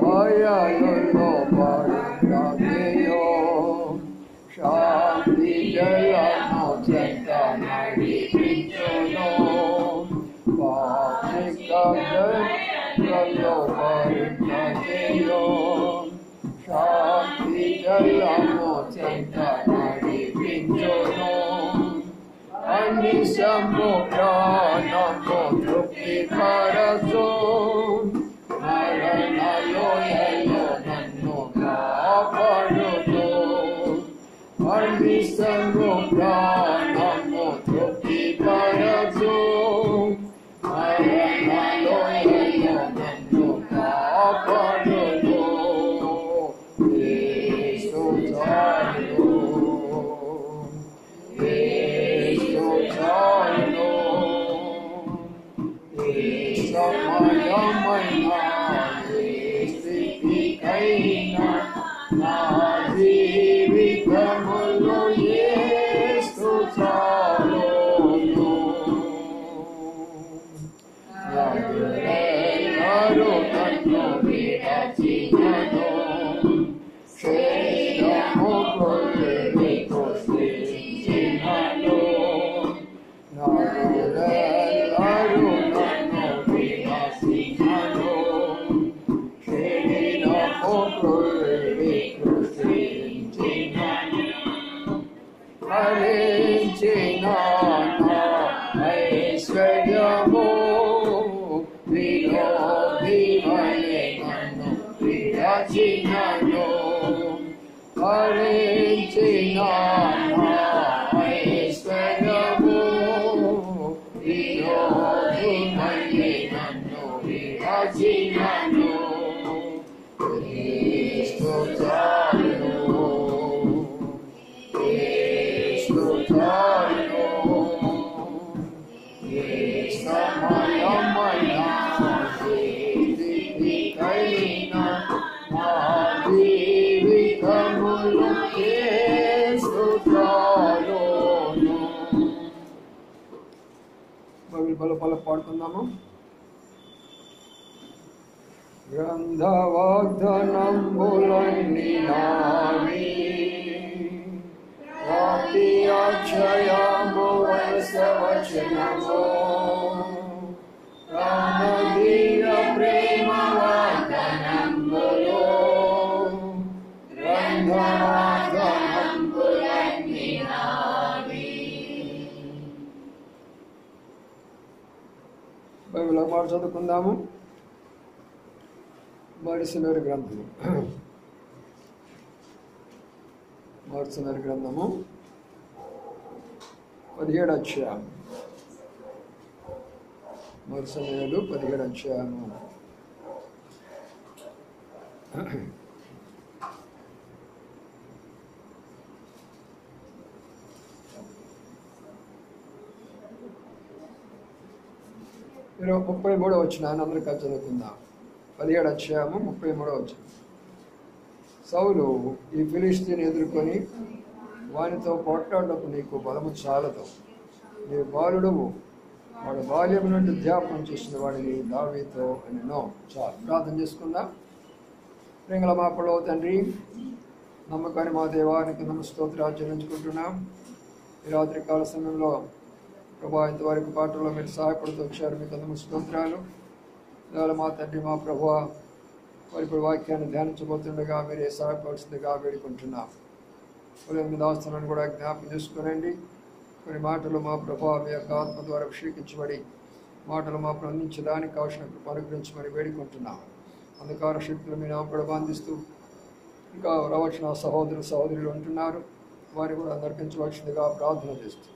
భయాలలో పడకయో శాంతి జలము చెంత నడిపించును పాచిక జలలో పడకయో శాంతి జలము చెంత నడిపించును అన్ని సముద్రానము తృప్తిపరచు మరణలోయలో నన్ను కాపాడును అన్ని సముద్రానము తృప్తిపరచు మరణలోయలో నన్ను కాపాడును యేసు చాలు సమయమైన స్థితికైనా నా జీవితములో యేసు చాలును ఎవరెల్లరూ నన్ను విడచినను శరీరము కొలిమికు స్థితించినను ఎవరెల్లరూ నన్ను విడచినను శరీరము కొలిమికు స్థితించినను హరించిన నా ఐశ్వర్యము విరోధి వలె నన్ను విడచినను హరించిన నా ఐశ్వర్యము విరోధి వలె నన్ను విడచినను యేసు చాలును యేసు చాలును సమయమైన స్థితికైనా నా జీవితములో యేసు చాలును బైబిల్ బల పాడుకుందాము గ్రంథ వాగ్దానంబులన్నీ నావి వాటి అక్షయము వచనము రామదీయ ప్రేమ వాగ్దానంబులో గ్రంథ వాగ్దానంబులన్నీ నావి బైబిల్ మాట చదువుకుందాము మరుసనరి గ్రంథము మరుసనరి గ్రంథము 17 అధ్యాయం మరుసనరులు 17 అధ్యాయము మీరు 33 వచ్చిన అందరూ కలిసి చదువుకుందాం 17 అధ్యాయము 33 వచ్చిన సౌలు ఈ ఫిలిష్తీని ఎదుర్కొని వానితో పోట్లాడటకు నీకు బలము చాలదు నీ బాలుడువు వాడు బాల్యం నుండి ధ్యాపనం చేసిన వాడిని దావీతో అనెను చాలు ప్రార్థన చేసుకుందాం ప్రేంగళ మా పొడవ తండ్రి నమ్మకాన్ని మా దేవానికి స్తోత్రాలు చెల్లించుకుంటున్నాం ఈ రాత్రి కాల సమయంలో ప్రభా ఇంతవరకు పాటల్లో మీరు సహాయపడుతూ వచ్చారు మీకు అందరూ స్తోత్రాలు ఇవాళ మా తండ్రి మా ప్రభువా మరి ఇప్పుడు వాక్యాన్ని ధ్యానించబోతుండగా మీరే సహాయపడుతుందిగా వేడుకుంటున్నాం ఉదయం దాస్తున్నాను కూడా జ్ఞాపకం చేసుకోనండి కొన్ని మాటలు మా ప్రభావ మీ యొక్క ఆత్మ ద్వారా అభిషేకించబడి మాటలు మా అందించడానికి కావాల్సిన అనుగ్రహించి మరి వేడుకుంటున్నాం అంధకార శక్తులు మీ నామపడ బంధిస్తూ ఇంకా రావాల్సిన సహోదరులు ఉంటున్నారు వారిని కూడా నడిపించవలసిందిగా ప్రార్థన చేస్తూ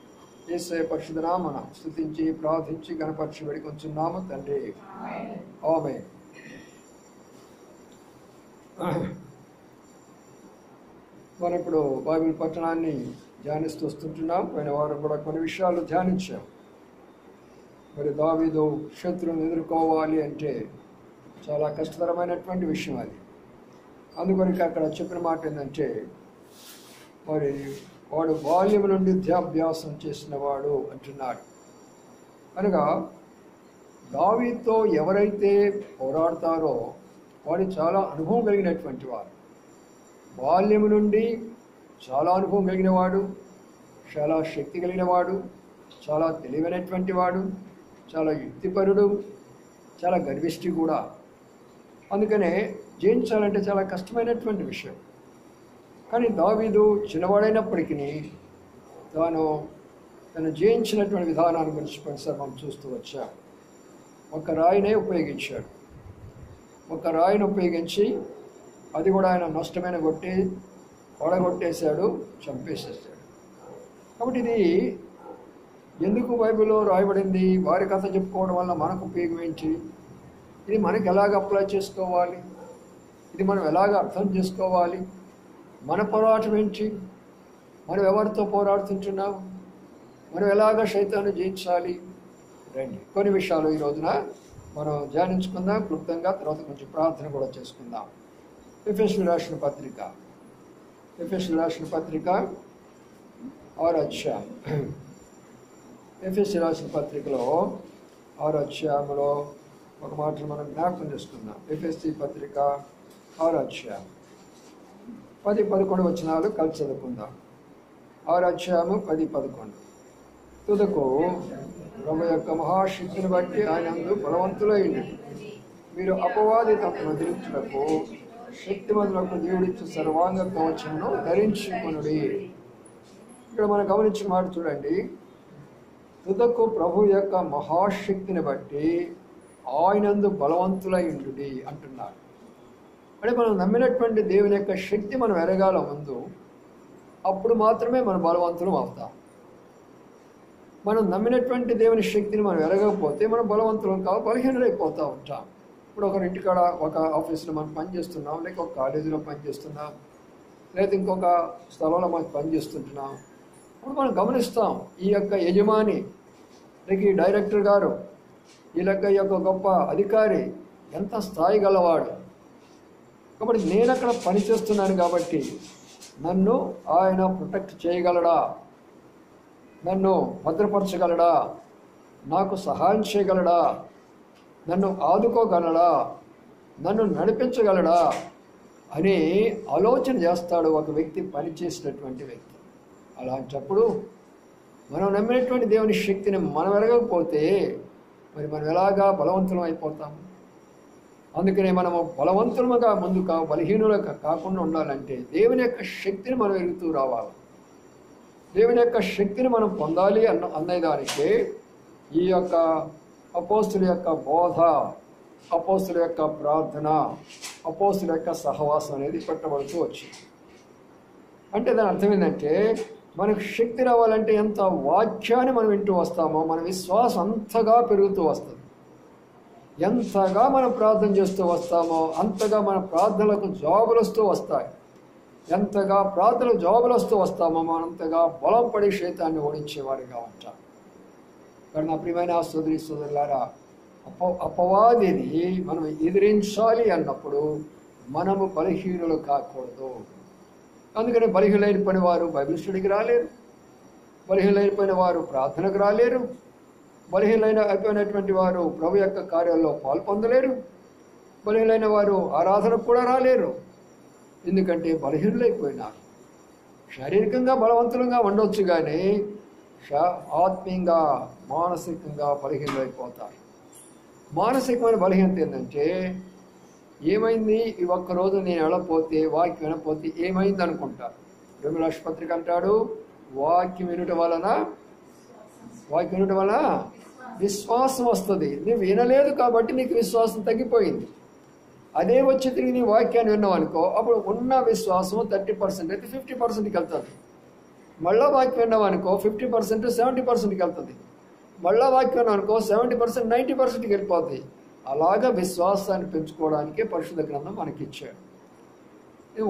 యేసయ్య పరిశుద్ధ నామమున స్తుతించి ప్రార్థించి గణపరిచి వేడుకొంచున్నాము తండ్రి ఆమేన్. మనం ఇప్పుడు బైబిల్ పట్టణాన్ని ధ్యానిస్తూ వస్తుంటున్నాం. పోయిన వారం కూడా కొన్ని విషయాలు ధ్యానించాం. మరి దావీదు శత్రువును ఎదుర్కోవాలి అంటే చాలా కష్టతరమైనటువంటి విషయం అది. అందుకని అక్కడ చెప్పిన మాట ఏంటంటే మరి వాడు బాల్యం నుండి విద్యాభ్యాసం చేసిన వాడు అంటున్నాడు. అనగా దావీదుతో ఎవరైతే పోరాడతారో వాడు చాలా అనుభవం కలిగినటువంటి వాడు. బాల్యము నుండి చాలా అనుభవం కలిగిన వాడు, చాలా శక్తి కలిగిన వాడు, చాలా తెలివైనటువంటి వాడు, చాలా యుక్తిపరుడు, చాలా గర్విష్టి కూడా. అందుకనే జయించాలంటే చాలా కష్టమైనటువంటి విషయం. కానీ దావీదు చిన్నవాడైనప్పటికీ తను జయించినటువంటి విధానాన్ని గురించి కొన్నిసారి మనం చూస్తూ వచ్చాం. ఒక రాయినే ఉపయోగించాడు. ఒక రాయిని ఉపయోగించి అది కూడా ఆయన నష్టమైన పడగొట్టేశాడు, చంపేసేసాడు. కాబట్టి ఇది ఎందుకు బైబిల్లో రాయబడింది? వారి కథ చెప్పుకోవడం వల్ల మనకు ఉపయోగం ఏంటి? ఇది మనకు ఎలాగ అప్లై చేసుకోవాలి? ఇది మనం ఎలాగ అర్థం చేసుకోవాలి? మన పోరాటం ఏంటి? మనం ఎవరితో పోరాడుతుంటున్నాం? మనం ఎలాగ శైతాన్ని జయించాలి? రండి, కొన్ని విషయాలు ఈ రోజున మనం ధ్యానించుకుందాం క్లుప్తంగా. తర్వాత కొంచెం ప్రార్థన కూడా చేసుకుందాం. ఎఫెసీయులకు రాసిన పత్రిక 6వ అధ్యాయం. ఎఫెసీయులకు రాసిన పత్రికలో 6వ అధ్యాయంలో ఒక మాటను మనం జ్ఞాపకం చేసుకుందాం. ఎఫెసీ పత్రిక 6వ అధ్యాయం 10-11 వచనాలు కలిసి చదువుకుందాం. 6వ అధ్యాయము 10-11. తుదకు ప్రభు యొక్క మహాశక్తిని బట్టి ఆయనందు బలవంతులైంది మీరు అపవాది తప్పును ఎదిరించుటకు శక్తిమంతులకు దేవుడిచ్చు సర్వాంగ కవచమును ధరించుకొనుడి. ఇక్కడ మనం గమనించిన మాట చూడండి. తుదకు ప్రభు యొక్క మహాశక్తిని బట్టి ఆయనందు బలవంతులైండుడి అంటున్నారు. అంటే మనం నమ్మినటువంటి దేవుని యొక్క శక్తి మనం ఎరగాల ముందు, అప్పుడు మాత్రమే మనం బలవంతులం అవుతాం. మనం నమ్మినటువంటి దేవుని శక్తిని మనం ఎరగకపోతే మనం బలవంతులం బలహీనులైపోతూ ఉంటాం. ఇప్పుడు ఒకరి ఇంటికాడ ఒక ఆఫీస్లో మనం పనిచేస్తున్నాం, లేక ఒక కాలేజీలో పనిచేస్తున్నాం, లేదా ఇంకొక స్థలంలో మనం పనిచేస్తుంటున్నాం. ఇప్పుడు మనం గమనిస్తాం ఈ యొక్క యజమాని, లేక ఈ డైరెక్టర్ గారు, ఈ యొక్క గొప్ప అధికారి ఎంత స్థాయి గలవాడు. కాబట్టి నేను అక్కడ పనిచేస్తున్నాను కాబట్టి నన్ను ఆయన ప్రొటెక్ట్ చేయగలడా, నన్ను భద్రపరచగలడా, నాకు సహాయం చేయగలడా, నన్ను ఆదుకోగలడా, నన్ను నడిపించగలడా అని ఆలోచన చేస్తాడు ఒక వ్యక్తి, పనిచేసినటువంటి వ్యక్తి. అలాంటప్పుడు మనం నమ్మినటువంటి దేవుని శక్తిని మనం ఎరగకపోతే మరి మనం ఎలాగా బలవంతులం అయిపోతాం? అందుకనే మనము బలవంతులుగా ముందుగా బలహీనులుగా కాకుండా ఉండాలంటే దేవుని యొక్క శక్తిని మనం ఎరుగుతూ రావాలి. దేవుని యొక్క శక్తిని మనం పొందాలి అన్నదానికి ఈ యొక్క అపోస్తుల యొక్క బోధ, అపోస్తుల యొక్క ప్రార్థన, అపోస్తుల యొక్క సహవాసం అనేది పెట్టబడుతూ వచ్చింది. అంటే దాని అర్థం ఏంటంటే మనకు శక్తి రావాలంటే ఎంత వాక్యాన్ని మనం వింటూ వస్తామో మన విశ్వాసం అంతగా పెరుగుతూ వస్తుంది. ఎంతగా మనం ప్రార్థన చేస్తూ వస్తామో అంతగా మన ప్రార్థనలకు జవాబులు వస్తూ వస్తాయి. ఎంతగా ప్రార్థనలకు జవాబులు వస్తూ వస్తామో మనం అంతగా బలం పడి శైతాన్ని ఓడించేవారిగా ఉంటాం. కానీ నా ప్రియమైన సోదరులారా, అపవాదిని మనం ఎదిరించాలి అన్నప్పుడు మనము బలహీనులు కాకూడదు. అందుకని బలహీనైపోయిన వారు బైబిల్ స్టడీకి రాలేరు, బలహీనైపోయిన వారు ప్రార్థనకు రాలేరు, అయిపోయినటువంటి వారు ప్రభు యొక్క కార్యాల్లో పాల్పొందలేరు, బలహీనైన వారు ఆరాధనకు కూడా రాలేరు. ఎందుకంటే బలహీనులైపోయినారు. శారీరకంగా బలవంతులుగా ఉండొచ్చు కానీ ఆత్మీయంగా మానసికంగా బలహీనులైపోతారు. మానసికమైన బలహీనత ఏంటంటే ఏమైంది, ఈ ఒక్కరోజు నేను వెళ్ళపోతే, వాక్యం వినపోతే ఏమైంది అనుకుంటారు. రోమిల పత్రిక అంటాడు, వాక్యం వినటం వలన విశ్వాసం వస్తుంది. నువ్వు వినలేదు కాబట్టి నీకు విశ్వాసం తగ్గిపోయింది. అదే వచ్చి తిరిగి నీ వాక్యాన్ని విన్నావు అనుకో, అప్పుడు ఉన్న విశ్వాసం 30% అయితే 50%కి వెళ్తుంది. మళ్ళా వాక్యం విన్నావు అనుకో 50% 70%కి వెళ్తుంది. మళ్ళా వాక్యం విన్నావు అనుకో 70% 90%కి వెళ్ళిపోతుంది. అలాగా విశ్వాసాన్ని పెంచుకోవడానికే పరిశుద్ధ గ్రంథం మనకిచ్చాడు.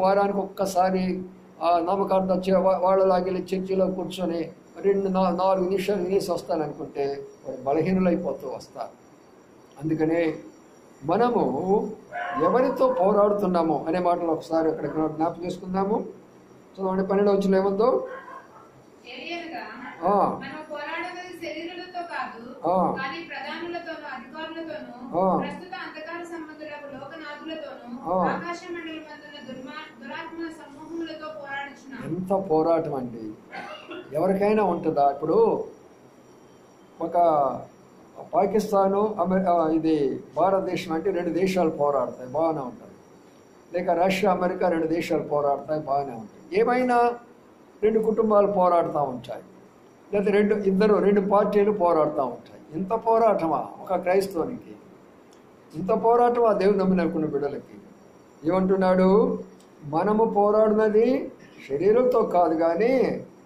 వారానికి ఒక్కసారి నమ్మకార్థం వాళ్ళలాగే చర్చిలో కూర్చొని 2-4 నిమిషాలు వినేసి వస్తాననుకుంటే బలహీనులైపోతూ వస్తారు. అందుకనే మనము ఎవరితో పోరాడుతున్నామో అనే మాటలు ఒకసారి అక్కడ జ్ఞాపకం చేసుకుందాము. చదవండి 12వ వచనంలో ఏముందో, ఎంత పోరాటం అండి! ఎవరికైనా ఉంటుందా? ఇప్పుడు ఒక పాకిస్తాను ఇది భారతదేశం అంటే రెండు దేశాలు పోరాడతాయి, బాగానే ఉంటుంది. లేక రష్యా అమెరికా రెండు దేశాలు పోరాడతాయి, బాగానే ఉంటాయి. ఏమైనా రెండు కుటుంబాలు పోరాడుతూ ఉంటాయి, లేదా రెండు పార్టీలు పోరాడుతూ ఉంటాయి. ఇంత పోరాటమా ఒక క్రైస్తవునికి? ఇంత పోరాటమా దేవుని నమ్మిన కొన్ని బిడ్డలకి? ఏమంటున్నాడు? మనము పోరాడినది శరీరంతో కాదు కానీ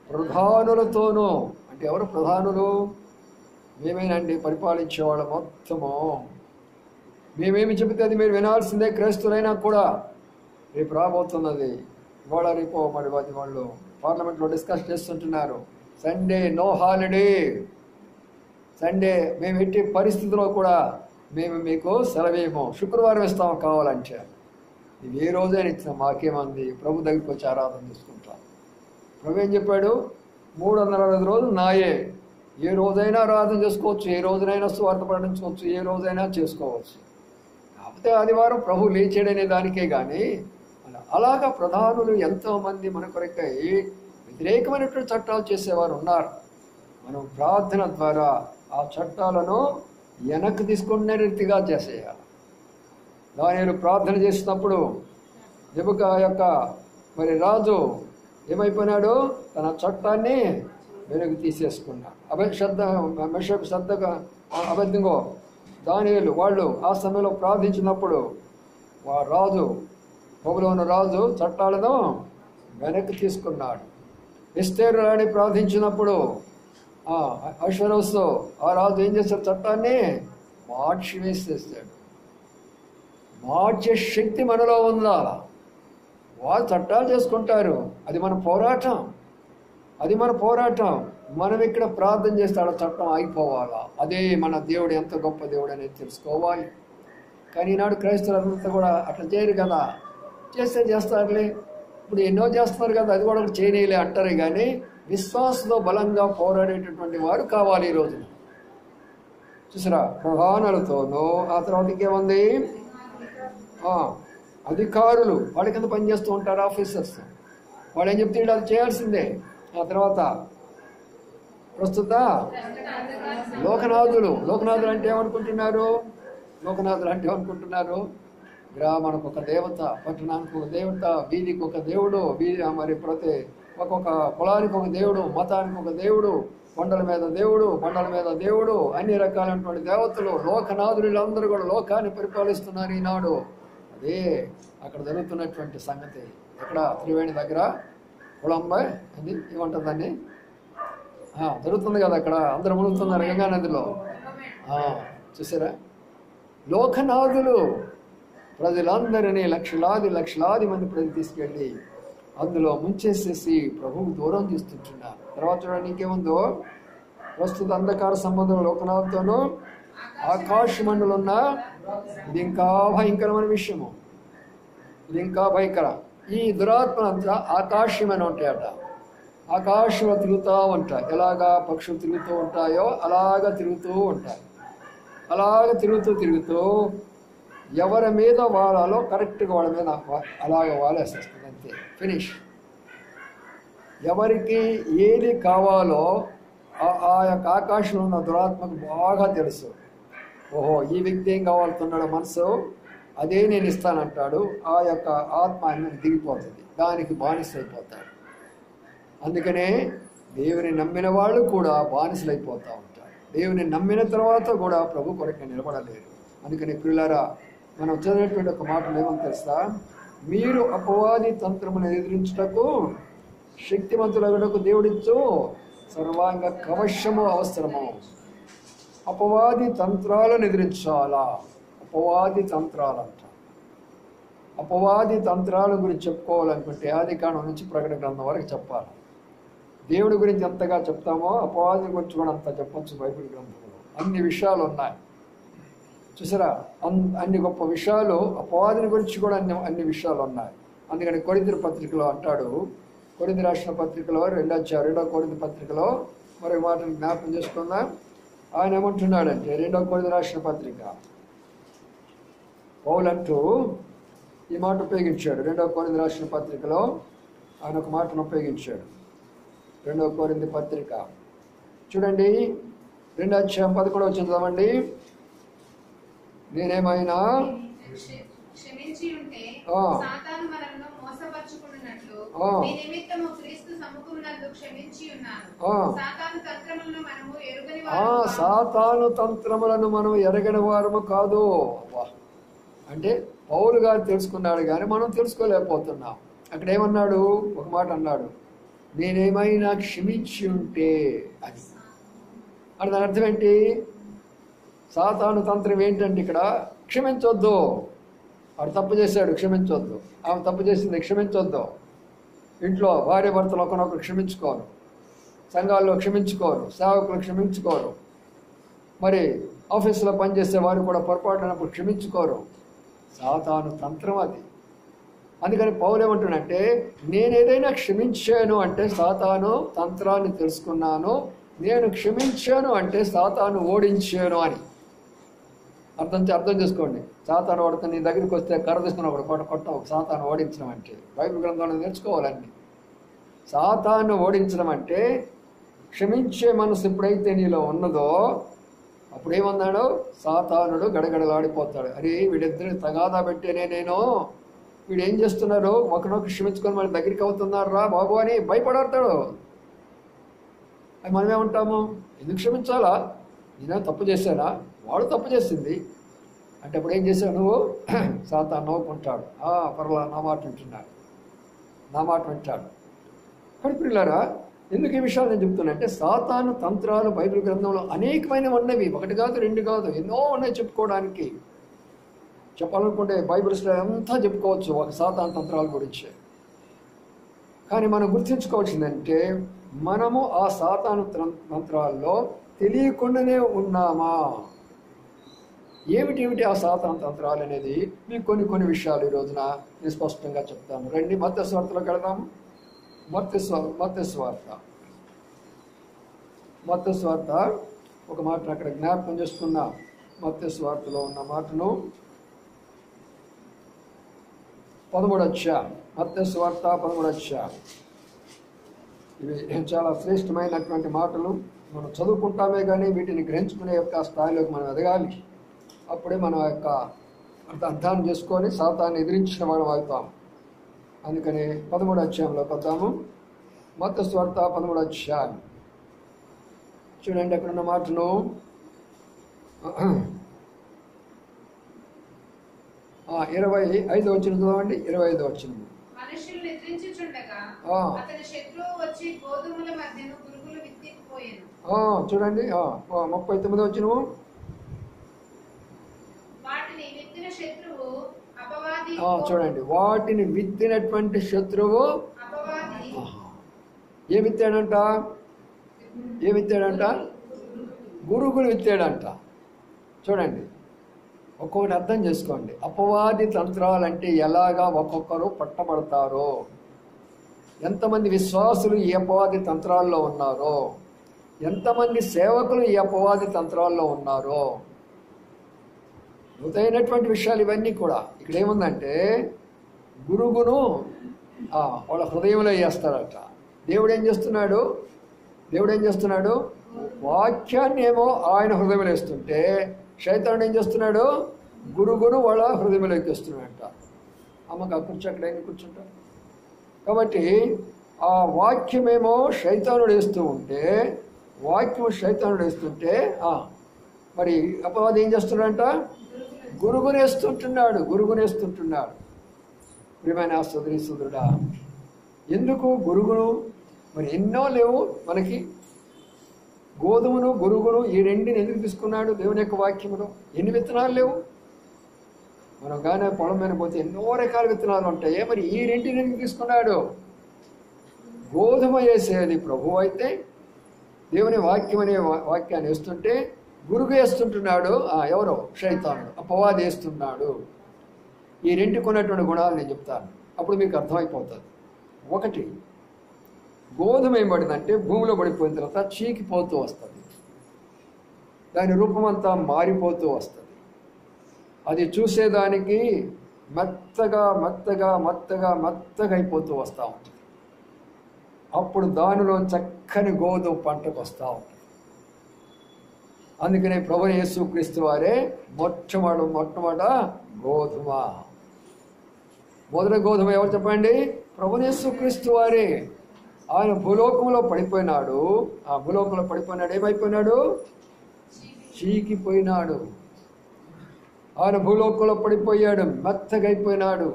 ప్రధానులతోనూ. అంటే ఎవరు ప్రధానులు? మేమేనండి పరిపాలించేవాళ్ళ మొత్తము. మేమేమి చెబితే అది మీరు వినాల్సిందే. క్రైస్తులైనా కూడా రేపు రాబోతున్నది. ఇవాళ రేపు మరి వాళ్ళు పార్లమెంట్లో డిస్కస్ చేస్తుంటున్నారు. Sunday no holiday. సండే మేము ఎట్టి పరిస్థితిలో కూడా మేము మీకు సెలవేమో, శుక్రవారం ఇస్తాము కావాలంటే. ఇది ఏ రోజైనా ఇచ్చిన మాకేమంది, ప్రభు దగ్గరికి వచ్చి ఆరాధన చేసుకుంటాం. ప్రభు ఏం చెప్పాడు? 360 రోజులు నాయే. ఏ రోజైనా ఆరాధన చేసుకోవచ్చు, ఏ రోజునైనా స్వార్థ ప్రకటించుకోవచ్చు, ఏ రోజైనా చేసుకోవచ్చు. కాకపోతే ఆదివారం ప్రభు లేచాడనే దానికే కానీ అలాగా ప్రధానులు ఎంతోమంది మన కొరకై వ్యతిరేకమైనటువంటి చట్టాలు చేసేవారు ఉన్నారు. మనం ప్రార్థన ద్వారా ఆ చట్టాలను వెనక్కి తీసుకునే రీతిగా చేసేయాలి. దానిలో ప్రార్థన చేసినప్పుడు మరి రాజు ఏమైపోయినాడు? తన చట్టాన్ని వెనక్కి తీసేసుకున్నాడు. అబద్ధంగో దానియేలు వాళ్ళు ఆ సమయంలో ప్రార్థించినప్పుడు బబులోను రాజు చట్టాలను వెనక్కి తీసుకున్నాడు. ఎస్తేరు రాణి ప్రార్థించినప్పుడు అశ్వరోసు ఆ రాజు ఏం చేశాడు? చట్టాన్ని మార్చి వేసేస్తాడు. మార్చే శక్తి మనలో ఉందా? వాళ్ళు చట్టాలు చేసుకుంటారు. అది మన పోరాటం. మనం ఇక్కడ ప్రార్థన చేస్తే ఆడ చట్టం ఆగిపోవాలా? అదే మన దేవుడు ఎంత గొప్ప దేవుడు అనేది తెలుసుకోవాలి. కానీ ఈనాడు క్రైస్తవులంతా కూడా అట్లా చేయరు కదా. చేస్తారులే, ఇప్పుడు ఎన్నో చేస్తున్నారు కదా, అది కూడా చేయనీయలే అంటారు. కానీ విశ్వాసంలో బలంగా పోరాడేటటువంటి వారు కావాలి ఈ రోజున. చూసారా? ప్రధానులతోనూ. ఆ తర్వాత ఇంకేముంది? అధికారులు వాళ్ళ కింద పనిచేస్తూ ఉంటారు, ఆఫీసర్స్. వాళ్ళు ఏం చెప్తే అది చేయాల్సిందే. ఆ తర్వాత ప్రస్తుత లోకనాథులు అంటే ఏమనుకుంటున్నారు? గ్రామానికి ఒక దేవత, పట్టణానికి ఒక దేవత, వీధికి ఒక దేవుడు, మరి ప్రతి ఒక్కొక్క కులానికి ఒక దేవుడు, మతానికి ఒక దేవుడు, కొండల మీద దేవుడు, అన్ని రకాలైనటువంటి దేవతలు, లోకనాథులు అందరూ కూడా లోకాన్ని పరిపాలిస్తున్నారు ఈనాడు. అదే అక్కడ జరుగుతున్నటువంటి సంగతి. ఎక్కడ? త్రివేణి దగ్గర కుళంబై అది ఏమంటుందని జరుగుతుంది కదా, అక్కడ అందరూ మునుగుతున్నారు గంగా నదిలో. చూసారా? లోకనాథులు ప్రజలందరినీ లక్షలాది మంది ప్రజలు తీసుకెళ్ళి అందులో ముంచేసేసి ప్రభువు దూరం చేస్తుంటున్నారు. తర్వాత చూడండి ఇంకేముందో. ప్రస్తుత అంధకార సంబంధం లోకనాథులతోనూ ఆకాశమండలున్న. ఇది ఇంకా భయంకరమైన విషయము. ఈ దురాత్మ అంతా ఆకాశమని ఉంటాయట. ఆకాశంలో తిరుగుతూ ఉంటాయి. ఎలాగా పక్షులు తిరుగుతూ ఉంటాయో అలాగా తిరుగుతూ ఉంటాయి. తిరుగుతూ ఎవరి మీద వాడాలో కరెక్ట్గా వాళ్ళ మీద అలాగ వాలేసేస్తుంది. అంతే, ఫినిష్. ఎవరికి ఏది కావాలో ఆ యొక్క ఆకాశంలో ఉన్న దురాత్మకు బాగా తెలుసు. ఓహో, ఈ వ్యక్తి ఏం కావాలతున్నాడో మనసు, అదే నేను ఇస్తానంటాడు. ఆ యొక్క ఆత్మ ఆయన దిగిపోతుంది, దానికి బానిసైపోతాడు. అందుకనే దేవుని నమ్మిన వాళ్ళు కూడా బానిసలైపోతూ ఉంటారు. దేవుని నమ్మిన తర్వాత కూడా ప్రభు కొరకు నిలబడలేరు. అందుకని ప్రియులారా, మనం చదివినటువంటి ఒక మాట ఏమని తెలుసా? మీరు అపవాది తంత్రమును ఎదిరించుటకు శక్తిమంతులకు దేవుడిచ్చు సర్వాంగ కవచము అవసరము. అపవాది తంత్రాలను ఎదిరించాలా? అపవాది తంత్రాలంట. అపవాది తంత్రాల గురించి చెప్పుకోవాలనుకుంటే ఆదికాండం నుంచి ప్రకటన గ్రంథం వరకు చెప్పాలి. దేవుడి గురించి ఎంతగా చెప్తామో అపవాది గురించి కూడా అంత చెప్పచ్చు. బైబిల్ గ్రంథంలో అన్ని విషయాలు ఉన్నాయి. చూసారా? అన్ని గొప్ప విషయాలు అపవాదిని గురించి కూడా అన్ని విషయాలు ఉన్నాయి. అందుకని కొరింథీ పత్రికలో అంటాడు, కొరింథీ రాసిన పత్రికలో 2వ కొరింథీ పత్రికలో మరి మాటను జ్ఞాపకం చేసుకుందాం. ఆయన ఏమంటున్నాడంటే 2వ కొరింథీ రాసిన పత్రిక పౌలు అంటూ ఈ మాట ఉపయోగించాడు. 2 కొరింథీ రాసిన పత్రికలో ఆయన ఒక మాటను ఉపయోగించాడు. 2 కొరింథీ పత్రిక చూడండి, 2:11 చదవండి. నేనేమైనా క్షమించి ఉంటే సాతాను మనలను మోసపరచుకున్నట్లు మీ నిమిత్తము క్రీస్తు సముఖమునందు క్షమించి ఉన్నాను. సాతాను తంత్రములను మనము ఎరుగని వారము సాతాను తంత్రములను మనం ఎరగని వారము కాదు. అంటే పౌలు గారు తెలుసుకున్నాడు కానీ మనం తెలుసుకోలేకపోతున్నాం. అక్కడ ఏమన్నాడు? ఒక మాట అన్నాడు, నేనేమైనా క్షమించి ఉంటే అని. అంటే దాని అర్థం ఏంటి? సాతాను తంత్రం ఏంటంటే ఇక్కడ క్షమించొద్దు. వాడు తప్పు చేశాడు, క్షమించొద్దు. ఆమె తప్పు చేసింది, క్షమించొద్దు. ఇంట్లో భార్య భర్తలు ఒకనొకరు క్షమించుకోరు, సంఘాల్లో క్షమించుకోరు, సేవకులు క్షమించుకోరు, మరి ఆఫీసులో పనిచేసే వారు కూడా పొరపాటునప్పుడు క్షమించుకోరు. సాతాను తంత్రం అది. అందుకని పౌలు ఏమంటున్నాడంటే, నేనేదైనా క్షమించాను అంటే సాతాను తంత్రాన్ని తెలుసుకున్నాను, నేను క్షమించాను అంటే సాతాను ఓడించాను అని అర్థం చేసుకోండి. సాతాను ఓడితే నీ దగ్గరికి వస్తే కర్ర తీసుకుని ఒకటి కొట్టం. సాతాను ఓడించడం అంటే బైబిల్ గ్రంథంలో నేర్చుకోవాలండి. సాతాను ఓడించడం అంటే క్షమించే మనసు ఎప్పుడైతే నీలో ఉన్నదో అప్పుడేమన్నాడు? సాతానుడు గడగడలాడిపోతాడు. అరే వీడిద్దరిని తగాదా పెట్టేనే నేను, వీడు ఏం చేస్తున్నారు, ఒకనొకరు క్షమించుకొని మన దగ్గరికి అవుతున్నారు రా బాబు అని భయపడతాడు. అది మనమేమంటాము? ఎందుకు క్షమించాలా? నేనే తప్పు చేశానా? వాడు తప్పు చేసింది అంటే అప్పుడు ఏం చేశావు నువ్వు? సాతాను నవ్వుకుంటాడు. పర్వాలా, నా మాట వింటాడు. కడుపులారా, ఎందుకు ఈ విషయాలు నేను చెప్తున్నా అంటే సాతాను తంత్రాలు బైబిల్ గ్రంథంలో అనేకమైనవి ఉన్నవి. 1 కాదు 2 కాదు, ఎన్నో ఉన్నాయి చెప్పుకోవడానికి. చెప్పాలనుకుంటే బైబిల్స్లో అంతా చెప్పుకోవచ్చు ఒక సాతాను తంత్రాల గురించి. కానీ మనం గుర్తుంచుకోవాల్సిందంటే మనము ఆ సాతాను తంత్రాల్లో తెలియకుండానే ఉన్నామా? ఏమిటి ఆ సాతాను తంత్రాలు అనేది మీకు కొన్ని విషయాలు ఈ రోజున నేను స్పష్టంగా చెప్తాను. రండి మత్తయి సువార్తలోకి వెళదాము. మత్తయి సువార్త ఒక మాటను అక్కడ జ్ఞాపకం చేసుకున్న మత్తయి సువార్తలో ఉన్న మాటను 13వ అధ్యాయం. మత్తయి సువార్త 13వ అధ్యాయం. ఇవి చాలా శ్రేష్టమైనటువంటి మాటలు. మనం చదువుకుంటామే కానీ వీటిని గ్రహించుకునే యొక్క స్థాయిలోకి మనం ఎదగాలి. అప్పుడే మనం యొక్క అర్థాన్ని చేసుకొని సాతాన్ని ఎదిరించిన వాడు అవుతాం. అందుకని 13వ అధ్యాయంలోకి వద్దాము. మత్తయి సువార్త 13వ అధ్యాయం చూడండి. అక్కడున్న మాటను 25వ వచనం చదవండి. 25వ వచనం. మనుషులు నిద్రించుచుండగా అతని శత్రువు వచ్చి గోధుమల మధ్యను పురుగులు విత్తిపోయెను. చూడండి 39వ వచనం. వాటిని విత్తిన శత్రువు అపవాది. చూడండి, వాటిని విత్తినటువంటి శత్రువు అపవాది ఏం విత్తాడంట? గురుగులు విత్తాడంట. చూడండి, ఒక్కొక్కటి అర్థం చేసుకోండి. అపవాది తంత్రాలంటే ఎలాగా ఒక్కొక్కరు పట్టబడతారో, ఎంతమంది విశ్వాసులు ఈ అపవాది తంత్రాల్లో ఉన్నారో, ఎంతమంది సేవకులు ఈ అపవాది తంత్రాల్లో ఉన్నారో, లోతైనటువంటి విషయాలు ఇవన్నీ కూడా. ఇక్కడ ఏముందంటే గురుగును వాళ్ళ హృదయంలో వేస్తాడట. దేవుడు ఏం చేస్తున్నాడు? వాక్యాన్ని ఏమో ఆయన హృదయంలో వేస్తుంటే శైతానుడు ఏం చేస్తున్నాడు? గురుగును వాళ్ళ హృదయంలోకి వస్తున్నాడంట. అమ్మకు ఆ అక్కడ ఏం కూర్చుంటాడు. కాబట్టి ఆ వాక్యమేమో శైతానుడు వేస్తూ ఉంటే, మరి అపవాది ఏం చేస్తున్నాడంట? గురుగునేస్తుంటున్నాడు. ప్రియమైన సోదరుడా, ఎందుకు గురుగును? మరి ఎన్నో లేవు మనకి. గోధుమను గురుగును ఈ రెండిని ఎందుకు తీసుకున్నాడు దేవుని యొక్క వాక్యములో? ఎన్ని విత్తనాలు లేవు? మనం కానీ పొలం మీద పోతే ఎన్నో రకాల విత్తనాలు ఉంటాయి. మరి ఈ రెండిని ఎందుకు తీసుకున్నాడు? గోధుమ వేసేది ప్రభువు అయితే దేవుని వాక్యం అనే వాక్యాన్ని వేస్తుంటే గురుగు వేస్తుంటున్నాడు ఎవరో? శైతానుడు, అపవాది వేస్తున్నాడు. ఈ రెండుకు ఉన్నటువంటి గుణాలు నేను చెప్తాను, అప్పుడు మీకు అర్థమైపోతుంది. ఒకటి, గోధుమ ఏం పడిందంటే భూమిలో పడిపోయిన తర్వాత చీకిపోతూ వస్తుంది, దాని రూపమంతా మారిపోతూ వస్తుంది. అది చూసేదానికి మెత్తగా మెత్తగా మెత్తగా మెత్తగా అయిపోతూ వస్తూ ఉంటుంది. అప్పుడు దానిలో చక్కని గోధుమ పంటకు వస్తూ ఉంటుంది. అందుకనే ప్రభువు యేసుక్రీస్తు వారే మొట్టమొదట గోధుమ. మొదటి గోధుమ ఎవరు చెప్పండి? ప్రభువు యేసుక్రీస్తు వారే. ఆయన భూలోకంలో పడిపోయినాడు. ఆ భూలోకంలో పడిపోయినాడు. ఏమైపోయినాడు? చీకిపోయినాడు. ఆయన భూలోకంలో పడిపోయాడు, మెత్తగా అయిపోయినాడు.